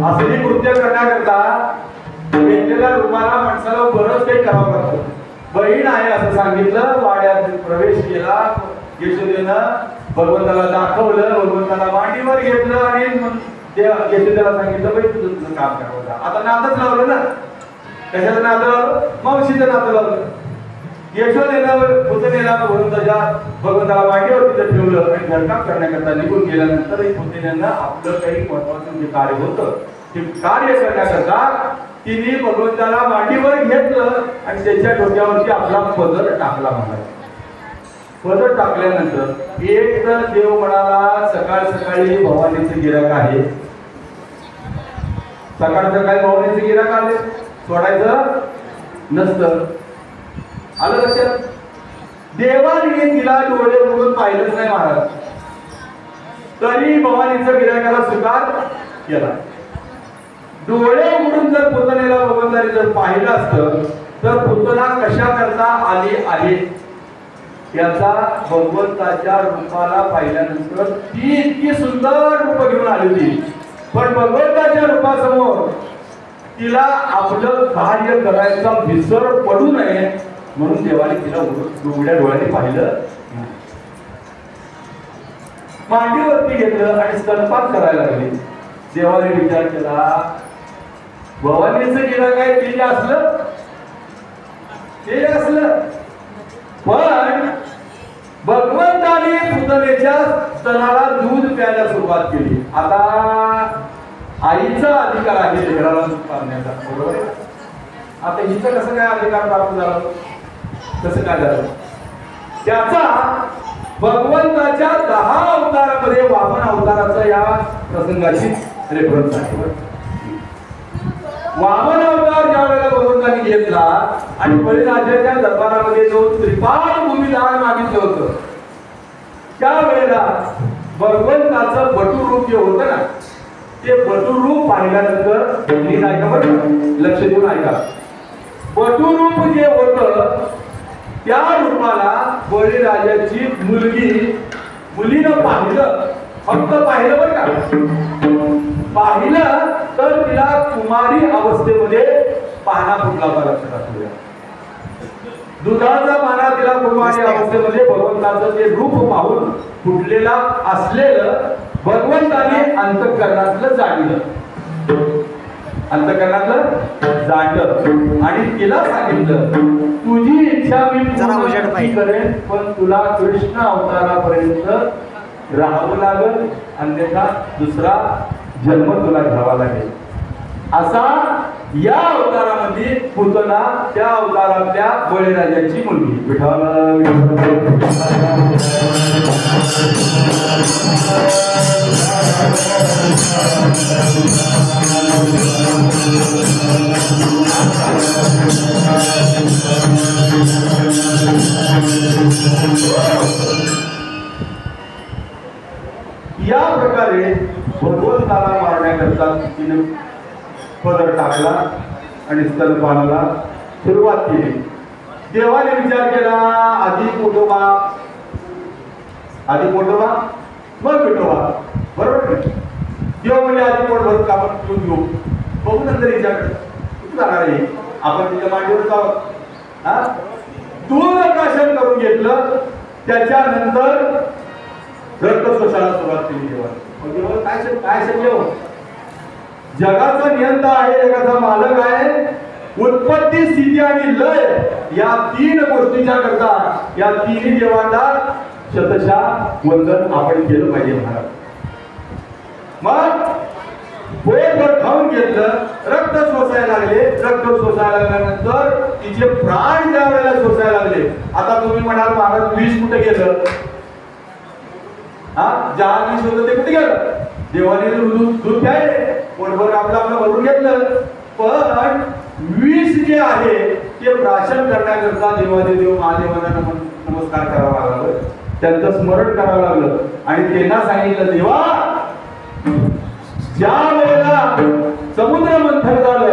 असली कृत्य करण्याकरता घेतलेल्या रुमाला माणसाला बरंच काही करावं लागतं. बहीण आहे असं सांगितलं, वाड्यात प्रवेश केला. यशोदेनं भगवंताला दाखवलं, भगवंताला मांडीवर घेतलं आणि यशोदेला सांगितलं, बाई तुझं काम करावं. आता नातच लावलं ना. कशाचं नातं लावलं? मावशीचं नातं लावलं. यशोदेनं पुतणीला भगवंताला मांडीवर तिथं ठेवलं आणि घरकाम करण्याकरता निघून गेल्यानंतर पुतण्यानं आपलं काही महत्वाचं जे कार्य होतं ते कार्य करण्याकरता तिने भगवंताला मांडीवर घेतलं आणि त्याच्या डोक्यावरती आपला पदर टाकला. मला पदर टाकल्यानंतर एक तर देव म्हणाला सकाळ सकाळी भवानीचे गिराक आहे, सकाळ सकाळी भवानीचे गिराक आले, सोडायचं नसतं. आलं लक्षात? देवाने तिला डोळे उघडून पाहिलंच नाही महाराज, तरी भवानीचं गिराकाला स्वीकार केला. डोळे उघडून जर पुतनेला भगवंताने जर पाहिलं असतं तर पुतना कशा करता आली आहे याचा भगवंताच्या रूपाला पाहिल्यानंतर ती इतकी सुंदर रूप घेऊन आली होती, पण भगवंताच्या रूपासमोर तिला आपलं कार्य करायचा विसर पडू नये म्हणून देवाने तिला उघड्या डोळ्याने पाहिलं. मांडीवरती घेतलं आणि स्तनपान करायला लागले. देवाने विचार केला, भवानीचं गेलं काय ते असलं ते असलं, पण भगवंताने पुतनेच्या स्तनाला दूध प्यायला सुरुवात केली. आता आईचा अधिकार आहे लेकराला दूध पाजण्याचा, बरोबर आहे? आता हिचं कसं काय अधिकार प्राप्त झाला, कसं काय झालं? त्याचा भगवंताच्या 10 अवतारामध्ये वामन अवताराचा या प्रसंगाची रेफरन्स आहे. वामन अवतार ज्या वेळेला भगवंतांनी घेतला आणि बळीराजाच्या दरबारामध्ये जो त्रिपाल भूमिदान मागितलं होतं त्यावेळेला भगवंताचं बटू रूप जे होतं ना ते बटू रूप पाहिल्यानंतर नीट ऐका बरं, लक्ष देऊन ऐका. बटू रूप जे होतं त्या रूपाला बळीराजाची मुलीनं पाहिलं, फक्त पाहिलं बरं का, पाहिलं तर तिला कुमारी अवस्थेमध्ये पाना फुटला होता. लक्षात असू, दुधाचा पाना तिला कुमारी अवस्थेमध्ये भगवंताचं ते रूप पाहून फुटलेला असलेलं भगवंताने अंतःकरणातलं जाणलं, अंतःकरणातलं जाणलं आणि तिला सांगितलं तुझी इच्छा मी पूर्ण करेन, पण तुला कृष्ण अवतारापर्यंत राहावं लागेल, अन्यथा दुसरा जन्म तुला घ्यावा लागेल. असा या अवतारामध्ये पुतना त्या अवतारातल्या बळीराजाची मुलगी विठ्ठल. या प्रकारे भगवंताला मारण्याकरता तिने पदर टाकला आणि स्तनपानाला सुरुवात केली. देवाने विचार केला आधी पोटोबा मग विठोबा, बरोबर? देव म्हणजे आधी पोट भरून कापड पिऊन घेऊ, बघू नंतर विचार कुठं जाणार आहे, आपण तिच्या मांडीवर जाऊ. हा, दूध प्राशन करून घेतलं, त्याच्यानंतर रक्त शोषाला सुरुवात केली. देवाने काय शक्य हो, जगाचा नियंता आहे, जगाचा मालक आहे. उत्पत्ती स्थिती आणि लय या 3 गोष्टीच्या करता या 3 देवांना शतशः वंदन आपण केलं पाहिजे महाराज. मग पोटभर खाऊन घेतलं, रक्त शोषायला लागले, रक्त शोषायला लागल्यानंतर तिचे प्राण ज्या वेळेला शोषायला लागले. आता तुम्ही म्हणाल महाराज विष कुठे गेलं? हा, जहाज विष होतं ते कुठे गेलं? देवाने दूध प्यायले, पोटभर आपलं भरून घेतलं, पण विष जे आहे ते प्राशन करण्याकरता देवादेव महादेवांना नमस्कार करावा लागला, त्यांचं स्मरण करावं लागलं आणि त्यांना सांगितलं देवा ज्या वेळेला समुद्र मंथन झालं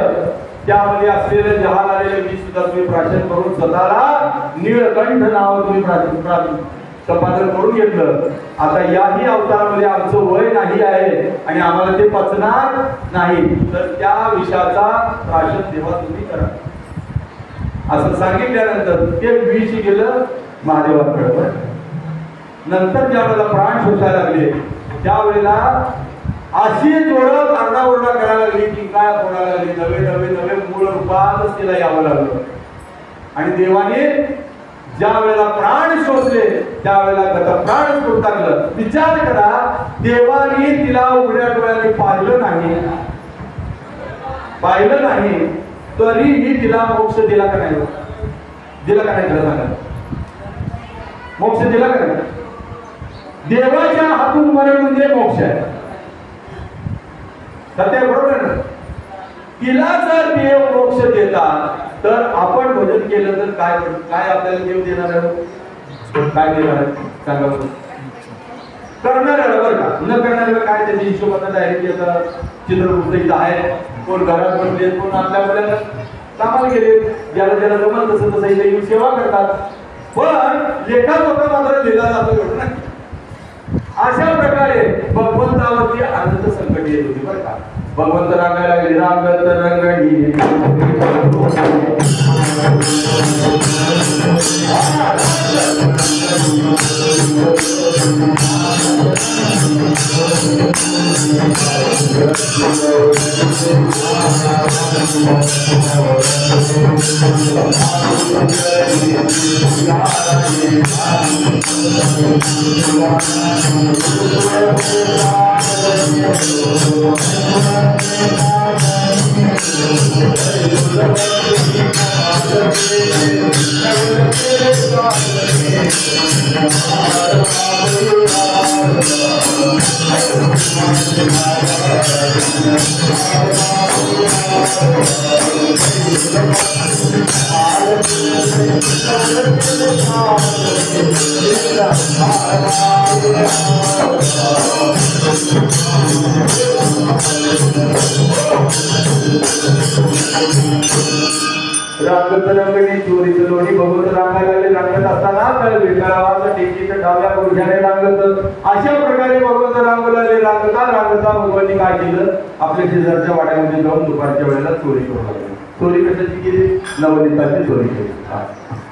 त्यामध्ये असलेलं जहाल आलेलं विष सुद्धा तुम्ही प्राशन करून स्वतःला नीळकंठ नाव तुम्ही संपादन करून घेतलं. आता याही अवतारामध्ये आमचं वय नाही आहे आणि आम्हाला ते पचणार नाही, तर त्या विषाचा प्राशन देवा तुम्ही करा असं सांगितल्यानंतर ते विष गेलं महादेवाकडे. नंतर ज्या वेळेला प्राण शोषायला लागले त्यावेळेला अशी जोडत आरडाओरडा करायला लागली की काय कोणाला लागली, नवे नवे नवे मूळ रूपातच तिला यावं लागलं. आणि देवाने ज्या वेळेला प्राण शोधले त्यावेळेला प्राण सोडून टाकलं. विचार करा, देवाने तिला उघड्या डोळ्याने पाहिलं नाही तरीही तिला मोक्ष दिला का नाही? दिला का नाही? तिला सांगा. मोक्ष दिला का नाही? देवाच्या हातून मरण म्हणजे मोक्ष आहे. सत्य बरोबर ना? तिला जर देव मोक्ष देतात तर आपण भजन केलं तर काय काय आपल्याला देव देणार आहे? काय देणार आहे सांगा बरं. करणाऱ्याला बरं का, न करणाऱ्याला काय त्याच्या हिशोबाने डायरेक्ट येतं. चित्रगुप्त इथं आहे, कोण घरात बसले, कोण आपल्या मुलाला कामाला गेले, ज्याला ज्याला जमल तसं तसं इथे येऊन सेवा करतात. पण लेखा लोक मात्र लिहिला जातो एवढं नाही. अशा प्रकारे भगवंतावरती अनंत संकट येत होती बरं का. भगवंत रांगायला लागले, रांगत रंगणी रांगत रंगणी चोरी लोणी भगवंत रांगायला लागले. रांगत असताना विठ्ठलावाचा टेकीच्या डाव्या गुडघ्याने रांगत. अशा प्रकारे भगवंत रांगू लागले. रांगता रांगता भगवानी काय केलं, आपल्या शेजारच्या वाड्यामध्ये जाऊन दुपारच्या वेळेला चोरी करू लागले. चोरी कशाची केली? नवनीताची चोरी केली.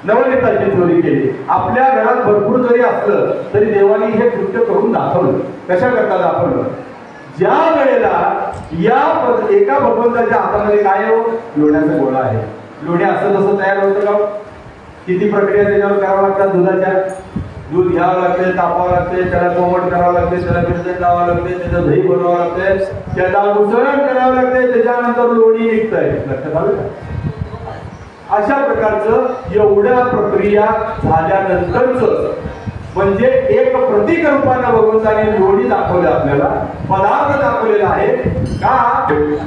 नवनीताची चोरी केली. आपल्या घरात भरपूर जरी असलं तरी देवानी हे कृत्य करून दाखवलं. कशा करता दाखवलं? ज्या वेळेला या एका भगवंताच्या हातामध्ये काय हो, लोण्याचा गोळा आहे. लोणी असं तसं तयार होतं का? किती प्रक्रिया त्याच्यावर करावं लागतात. दुधाच्या दूध घ्यावं लागते, तापावं लागते, त्याला कोमट करावं लागते, त्याला बिरजण लावावं लागते, त्याचं दही बनवावं लागते, त्याला उसळण करावं लागते, त्याच्यानंतर लोणी निघतंय. लक्षात आलं का? अशा प्रकारचं एवढ्या प्रक्रिया झाल्यानंतरच म्हणजे एक प्रतीक रूपाने भगवंताने लोणी दाखवलं, आपल्याला पदार्थ दाखवलेला आहे का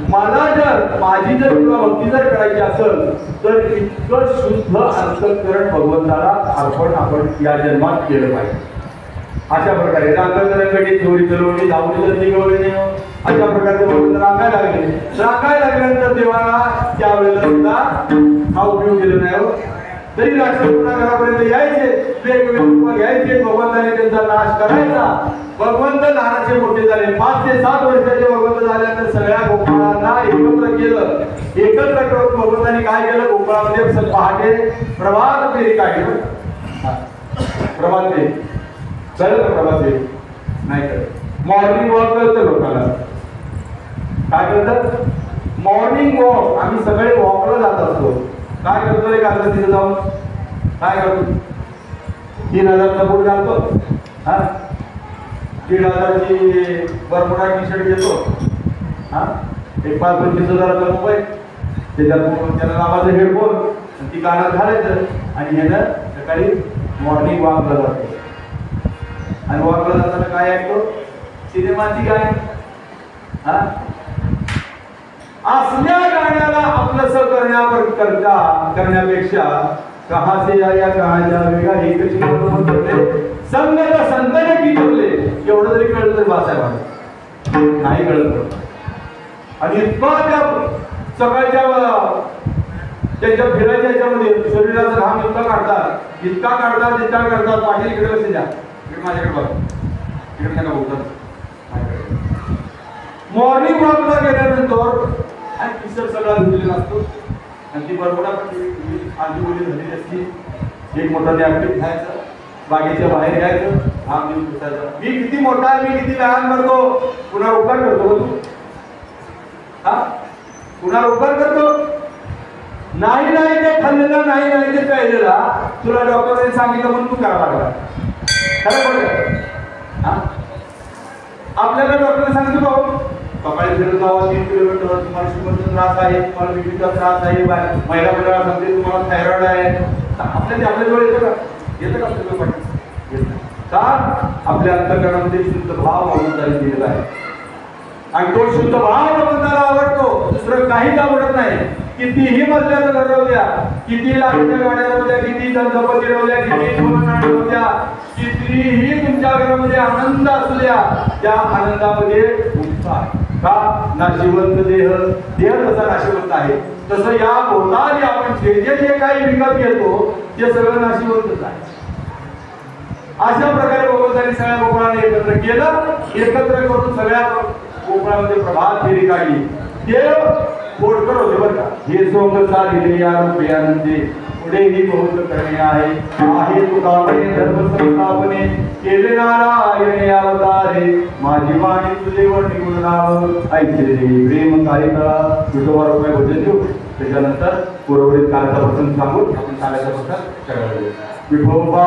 मला जर माझी जर तुला भक्ती जर करायची असेल तर इतकं शुद्ध अंतःकरण भगवंताला अर्पण आपण या जन्मात केलं पाहिजे. अशा प्रकारे रांगणी चोरी लोणी धावणी जर निघवले नाही. अशा प्रकारे भगवंत रांगायला लागले. रांगायला लागल्यानंतर देवाला त्यावेळेला सुद्धा हा उपयोग केला नाही. तरी राष्ट्रकुटा घरापर्यंत यायचे, वेगवेगळे घ्यायचे, भगवंताने त्यांचा नाश करायचा. भगवंत लहानाचे मोठे झाले. 5 ते 7 वर्षाचे भगवंत झाल्यानंतर सगळ्या गोपाळांना एकत्र केलं. एकत्र करून भगवंताने काय केलं, गोपाळामध्ये पहाटे प्रभात फेरी काढली. प्रभात फेरी कळलं का? प्रभात फेरी नाही कळत. मॉर्निंग वॉक करतं लोकांना. काय करतात? Morning walk. आम्ही सगळे वॉकला जात असतो. काय करतो रे? घालतो तिथे जाऊन काय करतो? 3000चा बूट घालतो, हा 1500ची बरमुडा टी शर्ट घेतो, हा एक 5-25 हजाराचा मोबाईल, त्याच्यात त्याला नावाचं हेडफोन, ती कानात घालायचं आणि ह्यानं सकाळी मॉर्निंग वॉकला जातो. आणि वॉकला जाताना काय ऐकतो? सिनेमाची गाणी. हा असल्या गाण्याला आपलंसं करण्यापेक्षा कहा से आया कहा जावेगा हे कशी संगत संतने की ठेवले एवढं जरी कळलं तरी वाचायला नाही कळत. आणि इतका त्या सकाळच्या त्यांच्या फिरायच्या ह्याच्यामध्ये शरीराचा घाम इतका काढतात, इतका काढतात पाटील इकडे लक्ष द्या, माझ्याकडे बघ, इकडे नका बोलतात. मॉर्निंग वॉकला गेल्यानंतर आणि किशोर सगळा धुतलेला असतो आणि ती बरोबर आधी बोली झालेली असती. एक मोठा नॅपकिन घ्यायचं, बागेच्या बाहेर घ्यायचं, घाम देऊन पुसायचं. मी किती मोठा आहे, मी किती लहान करतो, पुन्हा उपकार करतो तू. हा पुन्हा उपकार करतो. नाही ते खाल्लेलं, नाही ते प्यायलेला तुला डॉक्टरने सांगितलं म्हणून तू करावा लागला. खरं पडलं. हा आपल्याला डॉक्टरने सांगितलं भाऊ सकाळी फिरत जावा 3 किलोमीटर, तुम्हाला शुगरचा त्रास आहे, तुम्हाला बीपीचा त्रास आहे, महिला मंडळाला सांगते तुम्हाला थायरॉइड आहे. आपल्या जवळ येतं का? आपल्याला का आपल्या अंतःकरणामध्ये शुद्ध भाव अवतारित केलेला आहे आणि तो शुद्ध भाव भगवंताला आवडतो, दुसरं काहीच आवडत नाही. कितीही मजल्याचं घर राहू द्या, किती लाखच्या गाड्या राहू द्या, किती दंतपती राहू द्या, किती नाणी राहू द्या, कितीही तुमच्या घरामध्ये आनंद असू द्या, त्या आनंदामध्ये उत्साह का नाशिवंत देह जसा नाशिवंत आहे तसं या भोवताली आपण जे काही विकत घेतो ते सगळं नाशिवंतच आहे. अशा प्रकारे भगवंतांनी सगळ्या गोकुळाने एकत्र केलं, एकत्र करून सगळ्या गोकुळामध्ये प्रभात फेरी काढली. देव पोटकर होते बरं का. हे सोंग साधिले या रुपयानंदे पुढेही बहुत करणे आहे तुकापणे धर्म संस्थापने केले नारायणे अवतारे माझी वाणी तुझे वर निघून नाव ऐकले प्रेम कार्यकळा विठोबा रुपये भजन देऊ. त्याच्यानंतर पुरवडीत काळाचा प्रसंग सांगून आपण काळाचा प्रसंग करायला विठोबा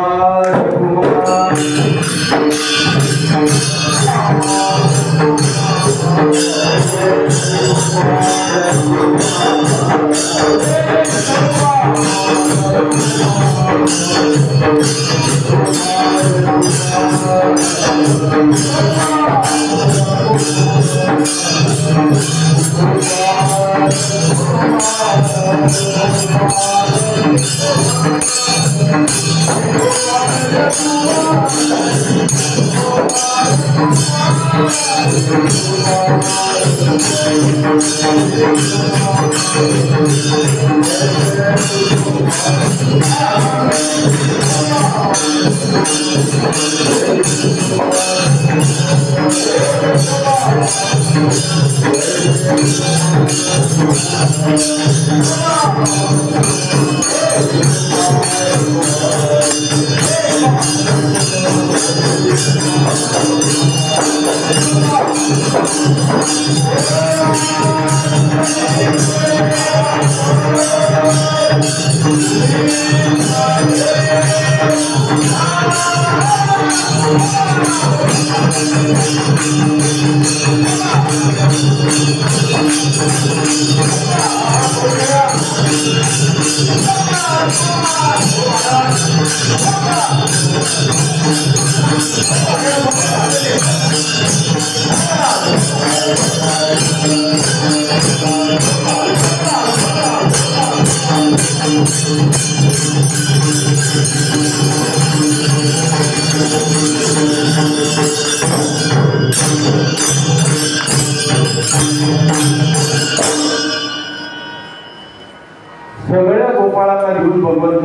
सगळ्या गोपाळाचा घेऊन भगवंत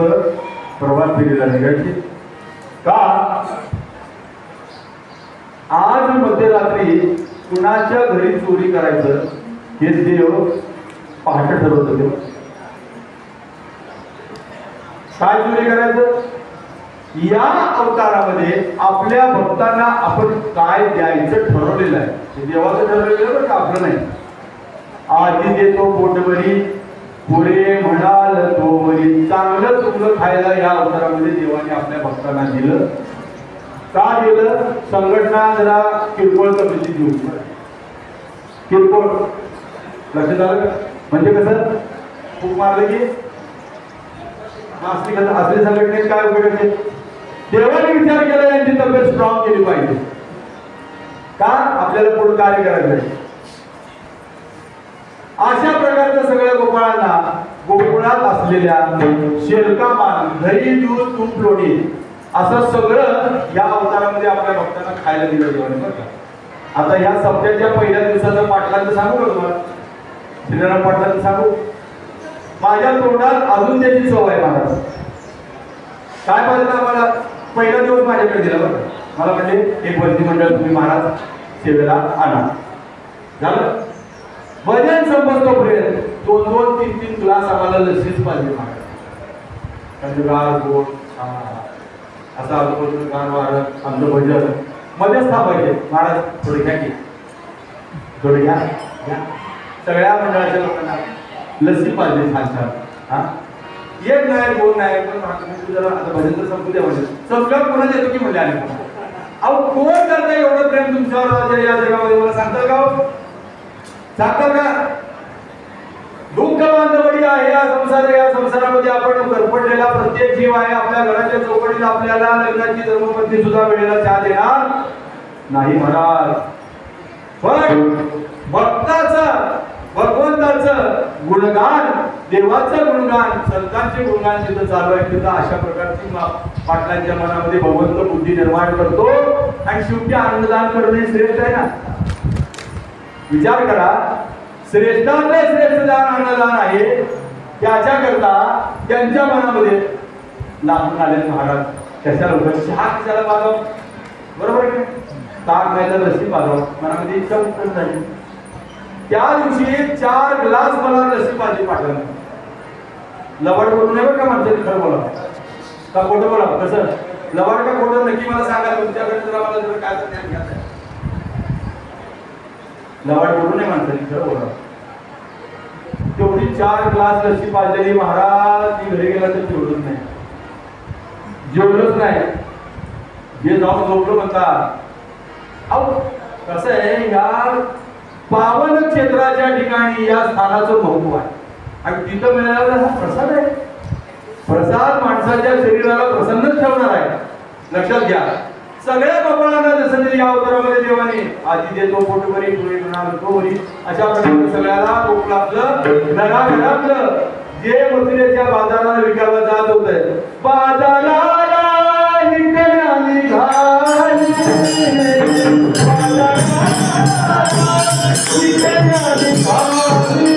प्रभात फेरीला निघायचे का आज मध्यरात्री कुणाच्या घरी चोरी करायचं हे देव पहाटे ठरवत होते. काय चोरी करायचं या अवतारामध्ये आपल्या भक्तांना आपण काय द्यायचं ठरवलेलं आहे. हे देवाचं ठरवलेलं बरं का, आपलं नाही. आधी देतो पोटभरी पुरे म्हणाल तो वरी. चांगलं तुमचं खायला या अवतारामध्ये देवाने आपल्या भक्तांना दिलं. का दिलं? संघटना जरा किरकोळ तब्येती देऊ. किरकोळ लक्षात आलं म्हणजे कसं खूप मारलं की असली संघटनेत काय उपयोगाचे. देवाने विचार केला यांची तब्येत स्ट्रॉंग केली पाहिजे का आपल्याला पुढे कार्य करायचं. अशा प्रकारच्या सगळ्या गोपाळांना गोकुळात असलेल्या शेलकामान दही दूध तूप लोणी असं सगळं या अवतारामध्ये आपल्या भक्तांना खायला दिलं देवाने बरं का. आता या सप्त्याच्या पहिल्या दिवसाचं पाटलांचं सांगू का तुम्हाला. श्रीराम पाटलांचं सांगू. माझ्या तोंडात अजून त्याची चव आहे महाराज. काय पाहिजे आम्हाला पहिला दिवस माझ्याकडे दिला बरं. मला म्हणजे एक वंदी मंडळ तुम्ही महाराज सेवेला आणा. झालं भजन संपतोपर्यंत 2-2, 3-3 ग्लास आम्हाला लसीच पाहिजे महाराज. गार गोड असं आजूबाजूला गार वारं आमचं भजन मध्येच थांबायचे. महाराज थोडे घ्या की थोडे घ्या सगळ्या मंडळाच्या लोकांना लस्सी पाहिजे छान छान. हा एक नाही दोन नाही पण जरा आता भजन तर संपू द्या. म्हणजे संपल्यावर कोणाच येतो की म्हणजे आले. अहो कोण करताय एवढं प्रेम तुमच्यावर या जगामध्ये मला सांगताल का? सांगताल का? दुःख बांधवडी आहे या संसारामध्ये आपण करपडलेला प्रत्येक जीव आहे. आपल्या घराच्या चौकटीत आपल्याला लग्नाची धर्मपत्नी सुद्धा वेळेला चहा देणार नाही महाराज. पण भक्ताचं भगवंताचं गुणगान, देवाचं गुणगान, संतांचे गुणगान जिथं चालू आहे तिथं अशा प्रकारची पाटलांच्या मनामध्ये भगवंत बुद्धी निर्माण करतो आणि शेवटी अन्नदान करणे श्रेष्ठ आहे ना. विचार करा, श्रेष्ठातले श्रेष्ठ दान अन्नदान आहे. त्याच्याकरता त्यांच्या मनामध्ये लांबून आले महाराज कशाला चहा कशाला पाजाव, बरोबर आहे. ताक नाही तर लस्सी पाजाव, मनामध्ये इच्छा उत्पन्न झाली. त्या दिवशी 4 ग्लास मला लस्सी पाहिजे पाठवलं. लवाड बोलू नये बरं का माणसाने, खरं बोला का खोटं बोला. कसं लवाड का खोटं नक्की मला सांगा. तुमच्याकडे जर मला जर काय तर ज्ञान घ्यायचं, लवाड बोलू नये माणसाने, खरं बोला. तेवढी 4 ग्लास लस्सी पाजलेली महाराज. ती घरी गेला तर जेवढच नाही, जेवढच नाही, जे जाऊन झोपलं म्हणतात. अहो कसं आहे, या पावन क्षेत्राच्या ठिकाणी या स्थानाचं महत्व आहे आणि तिथं मिळालेला हा प्रसाद आहे. प्रसाद माणसाच्या शरीराला प्रसन्न ठेवणार आहे. लक्षात घ्या, सगळ्या गोपाळांना जसं या अवतारामध्ये देवाने आधी देतो पोटभरी पुढे बरी अशा प्रकारे सगळ्याला कोकणातलं घराघरातलं जे मथुरेच्या बाजाराला विकायला जात होतं, बाजाराला विकण्या निघाले, विकण्या निघाले,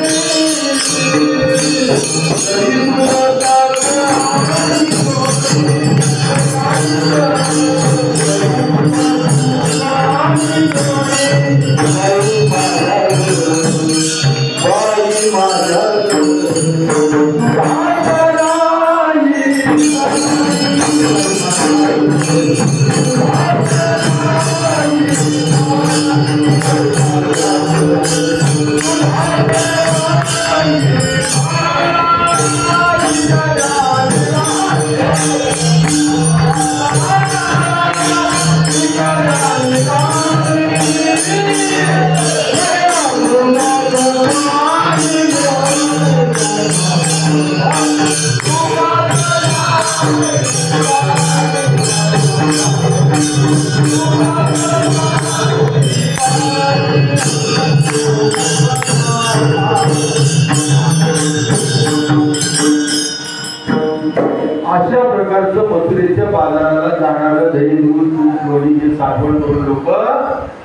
अशा प्रकारचं मथुरेच्या बाजाराला जाणारं दही दूध तूप लोणी जे साठवण करून लोक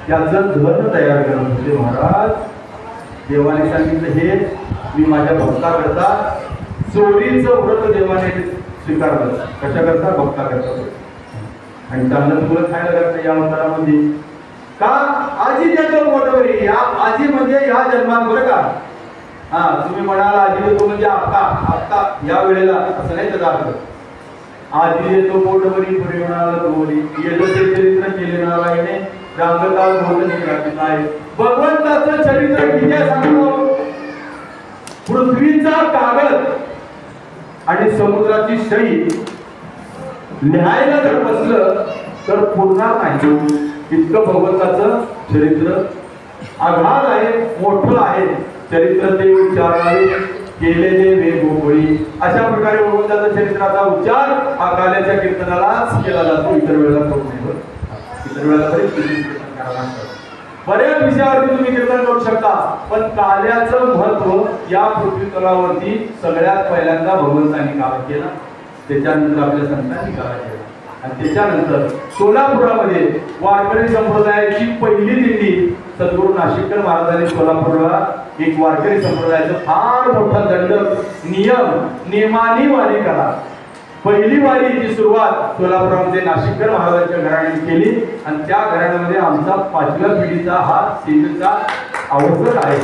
त्याचं धन तयार करत होते. महाराज देवाने सांगितलं, हे मी माझ्या भक्ताकरता चोरीचं व्रत देवाने स्वीकारलं. कशा करता? भक्ता करता. आणि चांगलं तुला खायला लागतं या अवतारामध्ये का? आजी देतो पोटभरी. या आजी म्हणजे या जन्मात, बरं का. हा, तुम्ही म्हणाल आजी देतो म्हणजे आता या वेळेला, असं नाही त्याचा अर्थ. आजी देतो पोटभरी पुढे म्हणाला दोरी येतो ते चरित्र केले नारायणे रांगताल भोजन नाही. भगवंताचं चरित्र किती सांगतो. पृथ्वीचा कागद आणि समुद्राची शई लिहायला जर बसलं तर पुरणार नाही. इतकं भगवंताचं चरित्र आघात आहे, मोठं आहे. चरित्र ते उच्चारावे केलेले वेगोळी. अशा प्रकारे भगवंताच्या चरित्राचा उच्चार हा काल्याच्या कीर्तनालाच केला जातो. इतर वेळेला करू नये. इतर वेळेला बऱ्याच विषयावरती तुम्ही कीर्तन करू शकता, पण काल्याचं महत्व या पृथ्वी तलावरती सगळ्यात पहिल्यांदा भगवंतांनी काळ केला. त्याच्यानंतर आपल्या संतांनी काळ केला आणि त्याच्यानंतर सोलापुरामध्ये वारकरी संप्रदायाची पहिली दिंडी सद्गुरू नाशिककर महाराजांनी सोलापूरला एक वारकरी संप्रदायाचं फार मोठा दंडक नियमानी वारी करा. पहिली वारीची सुरुवात सोलापुरामध्ये नाशिककर महाराजांच्या घराण्याने केली आणि त्या घराण्यामध्ये आमचा 5व्या पिढीचा हा सेवेचा अवसर आहे.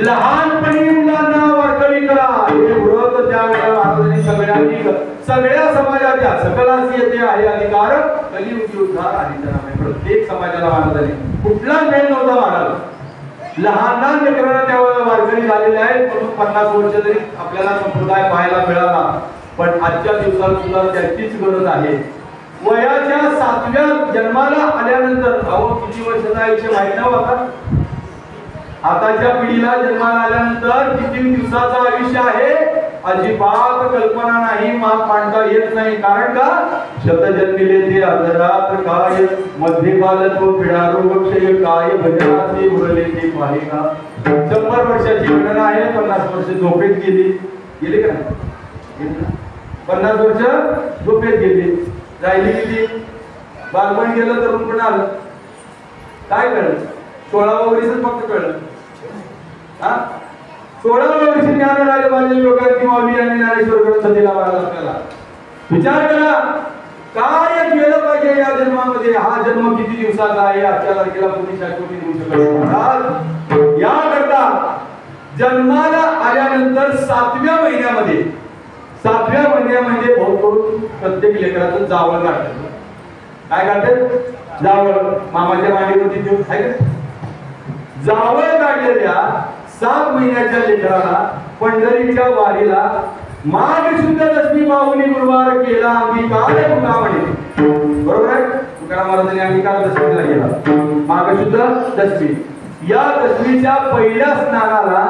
लहानपणी मुलांना वारकरी करा हे व्रत त्यावेळेला महाराजांनी सगळ्या समाजाच्या सकलासी आहे अधिकार कलियुगी उद्धार आदित्य नामे. प्रत्येक समाजाला महाराजांनी कुठलाच भेद नव्हता. महाराज लहान लेकरांना त्यावेळेला वारकरी झालेले आहेत, म्हणून 50 वर्ष जरी आपल्याला संप्रदाय पाहायला मिळाला, पण आजच्या दिवसात सुद्धा त्याचीच गरज आहे. वयाच्या 7व्या जन्माला आल्यानंतर अहो किती वर्षाचा आयुष्य माहित नव्हता. आताच्या पिढीला जन्माला आल्यानंतर किती दिवसाचं आयुष्य आहे अजिबात कल्पना नाही, माप मांडता येत नाही. कारण का शत जन्मिले ते अर्धरात्र काय मध्ये बालत्व पिढा रोग क्षय काय भजनाचे उरले ते पाहे का. 100 वर्षाची गणना आहे. 50 वर्ष झोपेत गेली का 50 वर्ष झोपेत गेली. राहिली किती बालपण गेलं तरुण पण आलं. काय कळलं 16व्या वर्षीच फक्त कळलं. 16व्या वर्षी ज्ञानराज माझे योगाची माऊली आणि ज्ञानेश्वर ग्रंथ दिला आपल्याला. विचार करा काय केलं पाहिजे या जन्मामध्ये. हा जन्म किती दिवसाचा आहे आजच्या तारखेला कोणी शाश्वती देऊ शकत. याकरता जन्माला आल्यानंतर 7व्या महिन्यामध्ये 7व्या महिन्यामध्ये बहुत करून प्रत्येक लेकराचं जावळ काढतात. काय काढतात जावळ. मामाच्या मांडीवरती देऊन आहे जावळ काढलेल्या 7 महिन्याच्या लेकराला पंढरीच्या वारीला माघ शुद्ध दशमी माऊली गुरुवार केला अंगीकार तुका म्हणे. बरोबर आहे. तुकाराम महाराजांनी अंगीकार दशमीला केला. माघ शुद्ध दशमी या दशमीच्या पहिल्या स्नानाला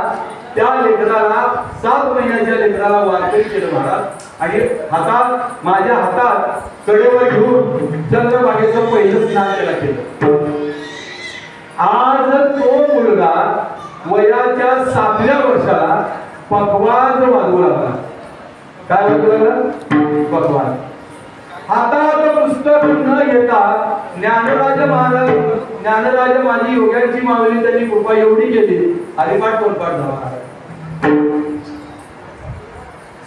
त्या लेकराला 7 महिन्याच्या लेकराला वारकरी केलं महाराज. आणि हातात माझ्या हातात कडेवर घेऊन चंद्रभागेचं पहिलं स्नान केलं. आज तो मुलगा वयाच्या 7व्या वर्षाला पखवाज वाजवू लागला. काय वाजवू लागला पखवाज. हातात पुस्तक न घेता ज्ञानराज माझी योग्यांची माऊली त्यांनी कृपा एवढी केली हरिपाठ तोंडपाठ झाला.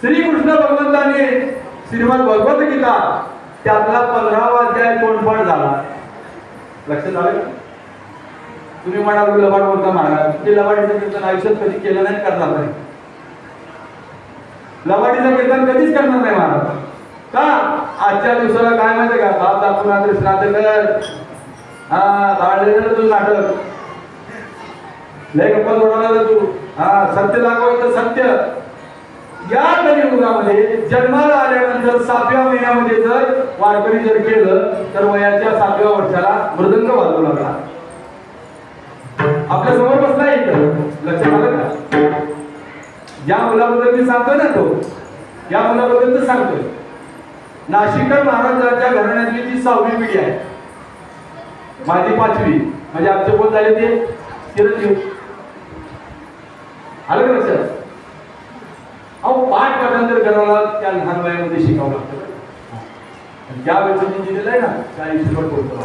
श्रीकृष्ण भगवंताने श्रीमद भगवत गीता त्यातला 15वा अध्याय तोंडपाठ झाला. लक्षात आलं. तुम्ही म्हणाल लबाड बोलता महाराज ते लबाडीचं कीर्तन आयुष्यात कधी केलं नाही करणार नाही. लबाडीचं कीर्तन कधीच करणार नाही महाराज. का आजच्या दिवसाला काय माहिती का बाप दाखवून रात्री श्राद्ध कर तू नाटक लय गप्पा जोडायला तू सत्य दाखवायचं सत्य. या कलियुगामध्ये जन्माला आल्यानंतर 7व्या महिन्यामध्ये जर वारकरी जर केलं तर वयाच्या 7व्या वर्षाला मृदंग वाजवू लागला. आपल्या समोर बसला येतं. लक्षात आलं का. ज्या मुलाबद्दल मी सांगतोय ना तो या मुलाबद्दल तर सांगतोय. नाशिककर महाराजांच्या घराण्यातली जी 6वी पिढी आहे माझी 5वी म्हणजे आमचे कोण झाले ते चिरंजीव. आलं का लक्षात. अहो पाठ पाठांतर करायला त्या लहान वयामध्ये शिकावं लागतं. ज्या वेळेस मी दिलेलं आहे ना त्या ईश्वर बोलतो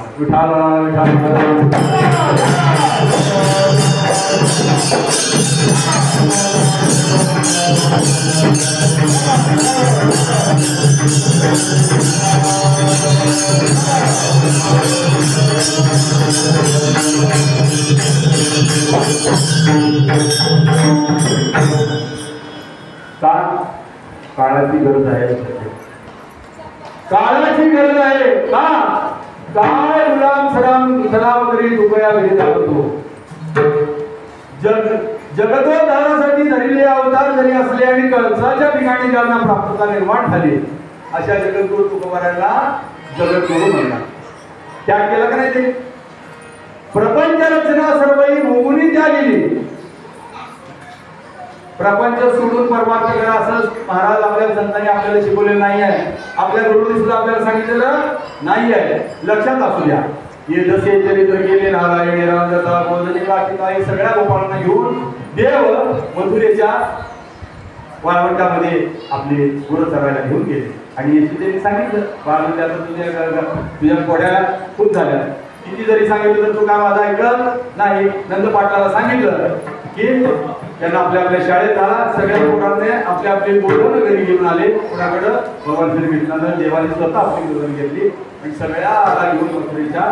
काळाची गरज आहे. काळाची गरज आहे. का काय गुलाम सलाम करी दुबया घरी जातो. जगतोद्धारासाठी धरलेले अवतार जरी असले आणि कळसाच्या ठिकाणी ज्यांना प्राप्तता निर्माण झाली अशा जगद्गुरु तुकोबारांना जगद्गुरु म्हणतात. त्याग केला का नाही ते. प्रपंच रचना सर्वही भोगुनी त्या गेली. प्रपंच सोडून परमार्थ करा असं महाराज आपल्या संतांनी आपल्याला शिकवलेलं नाही आहे. आपल्या गुरुनी सुद्धा आपल्याला सांगितलेलं नाही आहे. लक्षात असू द्या. ये जसे चरित्र गेले नारायण रामदत्ता गोदनी काही सगळ्या गोपाळांना घेऊन देव मथुरेच्या वाळवंटामध्ये आपले गुरु चरायला घेऊन गेले. आणि येशूदेवी सांगितलं बाळवंटात तुझ्या पोड्या खूप झाल्या. किती जरी सांगितलं तर तू काय माझा ऐकत नाही. नंद पाटलाला सांगितलं की त्यांना आपल्या आपल्या शाळेत आला. सगळ्या पोरांनी आपल्या आपले बोलवून घरी घेऊन आले. कोणाकडं भगवान श्रीकृष्णानं देवाने स्वतः आपली बोलवून घेतली आणि सगळ्याला घेऊन मथुरेच्या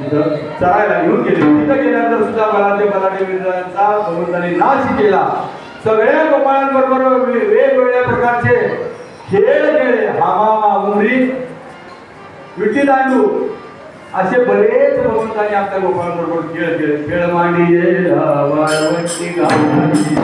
तिथं चरायला घेऊन गेले. तिथं गेल्यानंतर सुद्धा बलाढ्य विरोधांचा भगवंताने नाश केला. सगळ्या गोपाळांबरोबर वेगवेगळ्या प्रकारचे खेळ खेळले. हामा उमरी विटी दांडू असे बरेच भगवंतांनी आपल्या गोपाळांबरोबर खेळ खेळ खेळ मांडी वाळवंटी गाणी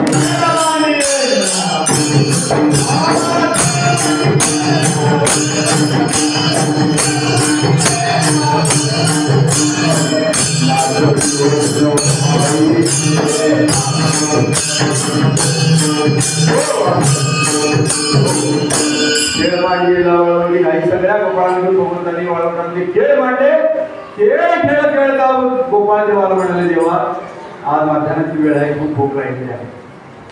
सगळ्या गोपाळांनी भगवंतांनी वाळवंटांनी खेळ मांडले. खेळ खेळत खेळता गोपाळ देवाला म्हणाले, देवा आज माध्यानाची वेळ आहे, खूप भूक राहिलेली आहे.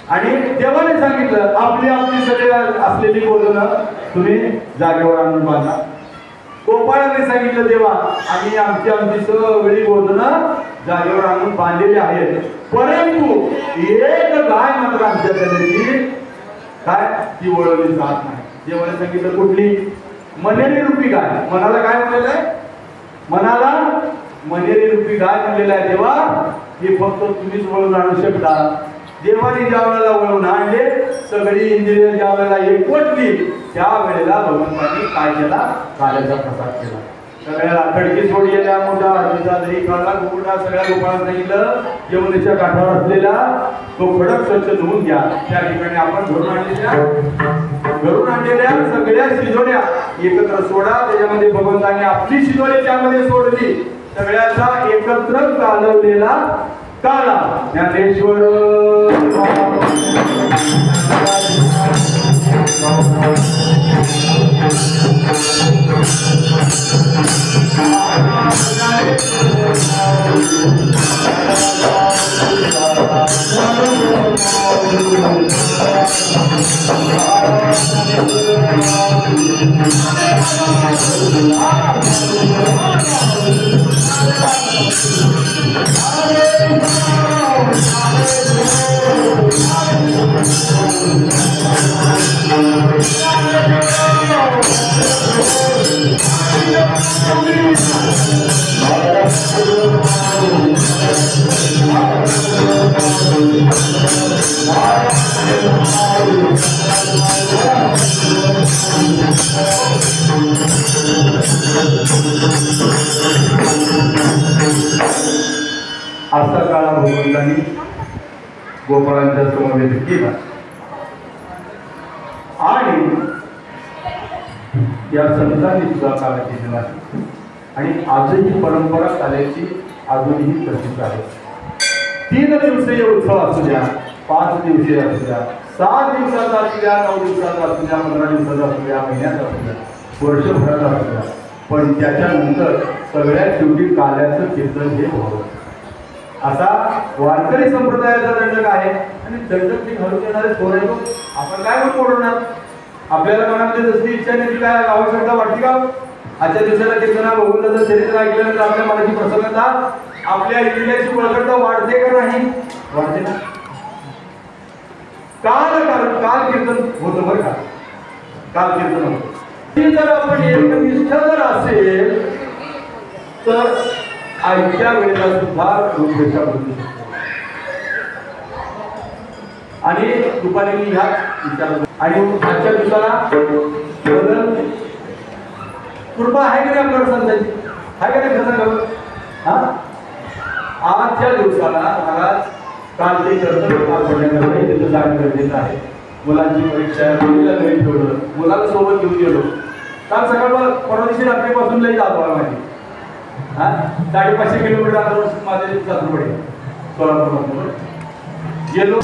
आणि देवाने सांगितलं आपली आपली सगळे असलेली बोलणं तुम्ही जागेवर आणून बांधा. गोपाळाने सांगितलं देवा आम्ही आमची सगळी बोलणं जागेवर आणून बांधलेली आहेत, परंतु एक गाय मात्र आमच्याकडे काय ती वळवली जात नाही. देवाने सांगितलं कुठली? मनेरी रूपी गाय. मनाला काय म्हणलेलं आहे? मनाला मनेरी रूपी गाय म्हणलेलं आहे. देवा हे फक्त तुम्हीच वळून आणू शकता. देवाने ज्या वेळेला वळून आणले सगळी इंद्रिय ज्या वेळेला एकवटली त्या वेळेला भगवंतांनी काय केला? काल्याचा प्रसाद केला. सगळ्याला खडकी सोडी गेल्या, मोठा हळदीचा दही काढला, गोकुळा सगळ्या गोपाळांना सांगितलं यमुनेच्या काठावर असलेला तो खडक स्वच्छ धुवून घ्या. त्या ठिकाणी आपण घरून आणलेल्या सगळ्या शिजोड्या एकत्र सोडा. त्याच्यामध्ये भगवंतांनी आपली शिजोडी त्यामध्ये सोडली. सगळ्याचा एकत्र कालवलेला काला ज्ञानेश्वर असा काळा भगवंतांनी गोपाळांच्या समवेत केला. आणि या संतांनी सुद्धा काळ केलेला आहे. आणि आजही परंपरा काल्याची अजूनही प्रसिद्ध आहे. 3 दिवसीय उत्सव असू द्या, 5 दिवसीय असू द्या, 7 दिवसाचा असू द्या, 9 दिवसाचा असू द्या, 15 दिवसाचा असू द्या, महिन्याचा असू द्या, वर्षभराचा असू द्या, पण त्याच्यानंतर सगळ्यात शेवटी काल्याचं कीर्तन हे व्हावं असा वारकरी संप्रदायाचा दंडक आहे. आणि दंडक ते घालून येणारे सोडायचो आपण काय म्हणून बोलवणार? आपल्याला मनामध्ये जसली इच्छा नाही ती काय आवश्यकता वाटते का? आजच्या दिवसाला कीर्तना भगवंताचं चरित्र ऐकल्यानंतर आपल्या मनाची प्रसन्नता, आपल्या इंद्रियाची बळकटता वाढते का नाही? वाढते ना. काल कीर्तन होतं बरं का, काल कीर्तन होतं. जर आपण एकनिष्ठ जर असेल तर आजच्या वेळेला सुद्धा रूपरेषा बदलू शकतो. आणि दुपारी मी ह्या विचार आणि आजच्या दिवसाला बदल कृपा आहे का नाही आपल्याला संतांची? आहे का नाही? खरं सांगा. हा आजच्या दिवसाला महाराज काल ते कर्तव्य पार पडण्यासाठी तिथं जाणं गरजेचं आहे. मुलांची परीक्षा आहे, मुलीला घरी ठेवलं, मुलाला सोबत घेऊन गेलो. काल सकाळ परवा दिवशी रात्रीपासून लई जातो माझी 550 किलोमीटर अंतर माझे सासरवाडी सोलापूर गेलो.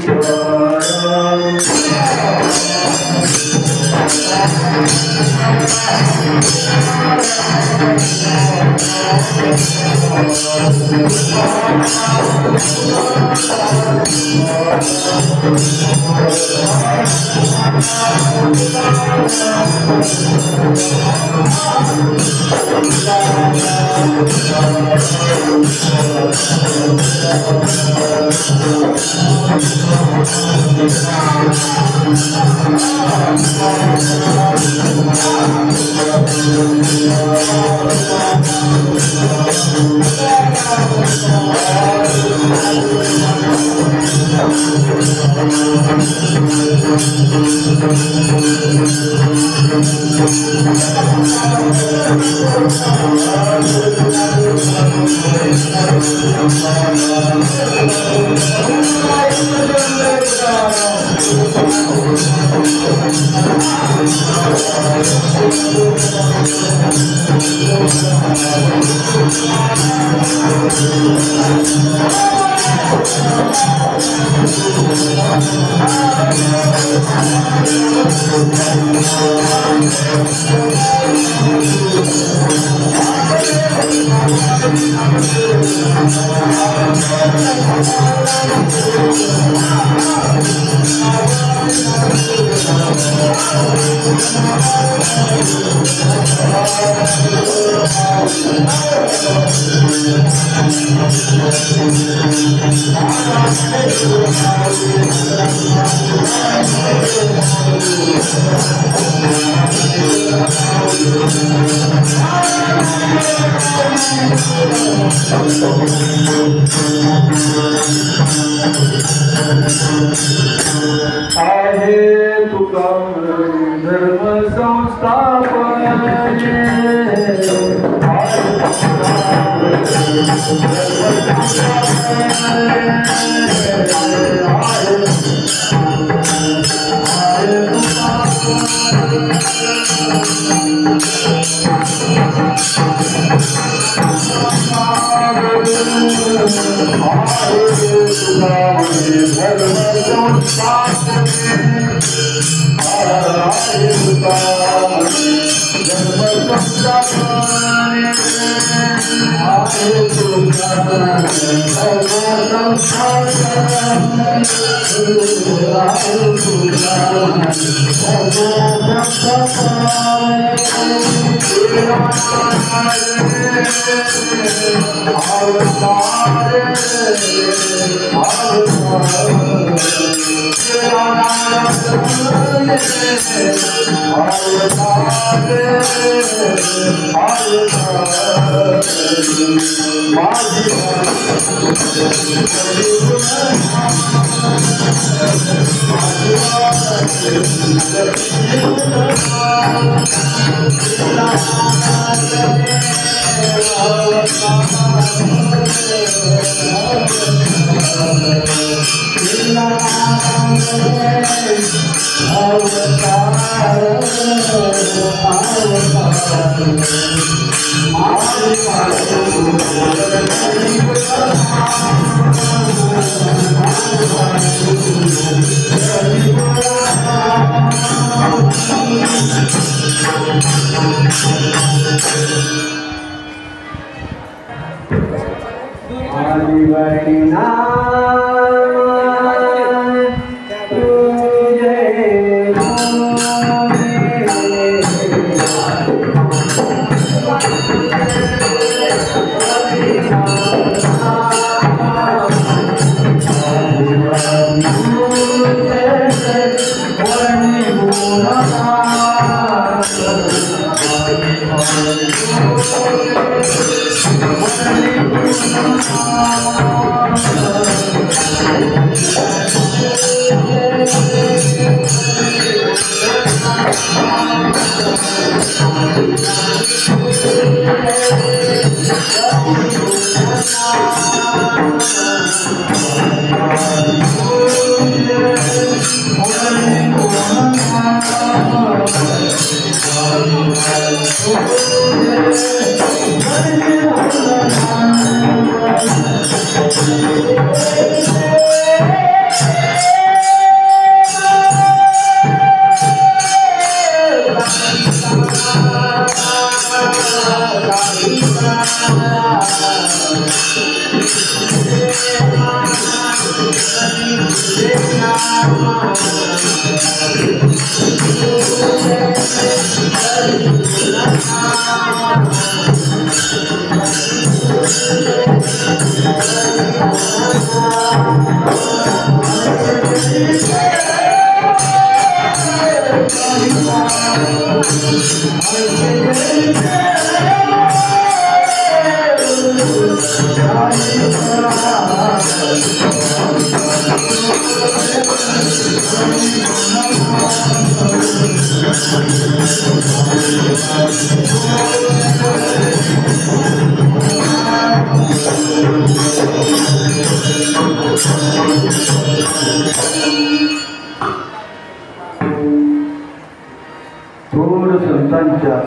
थोर संतांच्या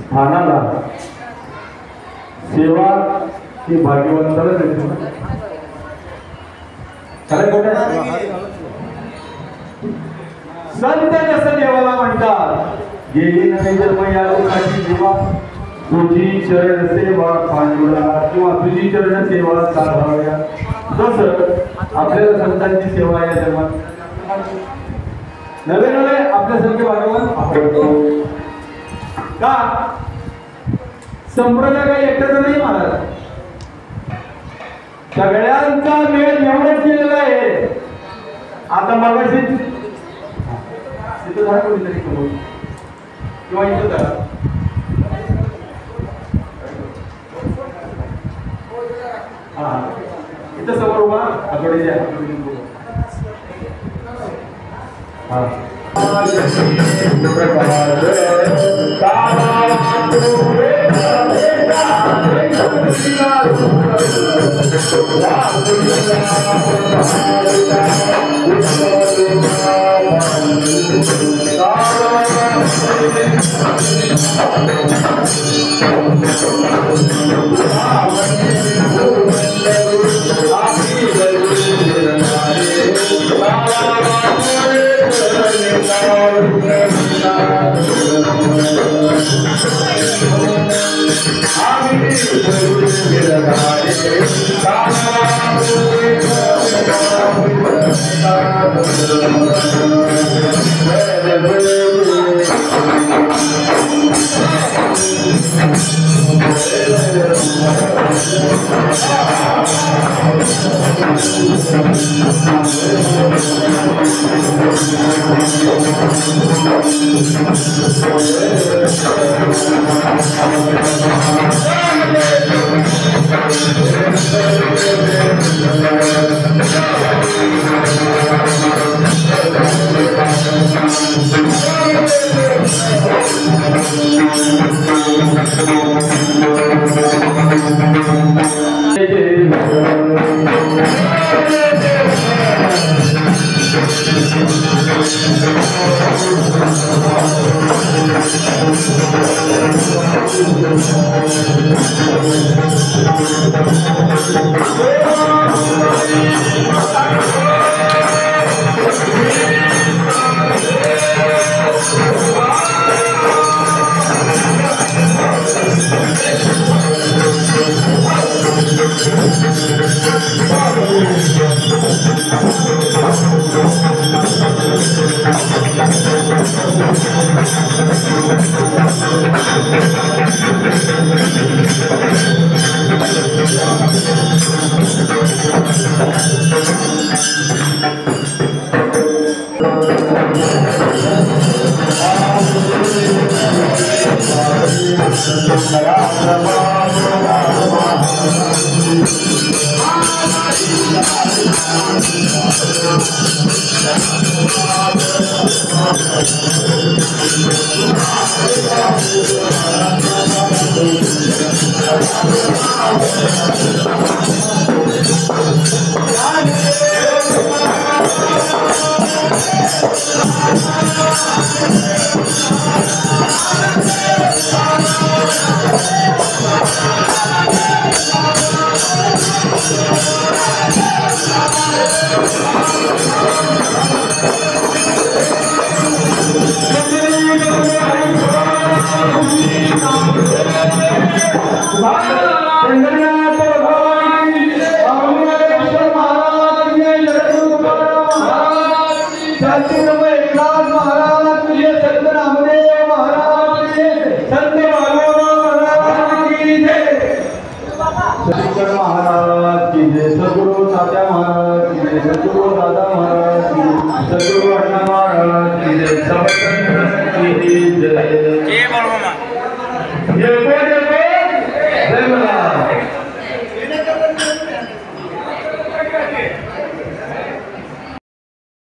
स्थानाला सेवा ही भाग्यवंताला देते. खरं खोटं? संत जसं देवाला म्हणतात, गेली नवे जन्म या लोकांची जीवा, तुझी चरण सेवा पांडुला किंवा तुझी चरण सेवा साधाव्या, तसं आपल्याला संतांची सेवा या जन्मात नवे नवे आपल्यासारखे वागवून आवडतो का? संप्रदाय काही एकटाच नाही महाराज, सगळ्यांचा मेळ एवढंच केलेला आहे. आता मगाशी तिथं झालं कोणीतरी किंवा इथं झालं, हा इथं समोर उभा आठवडे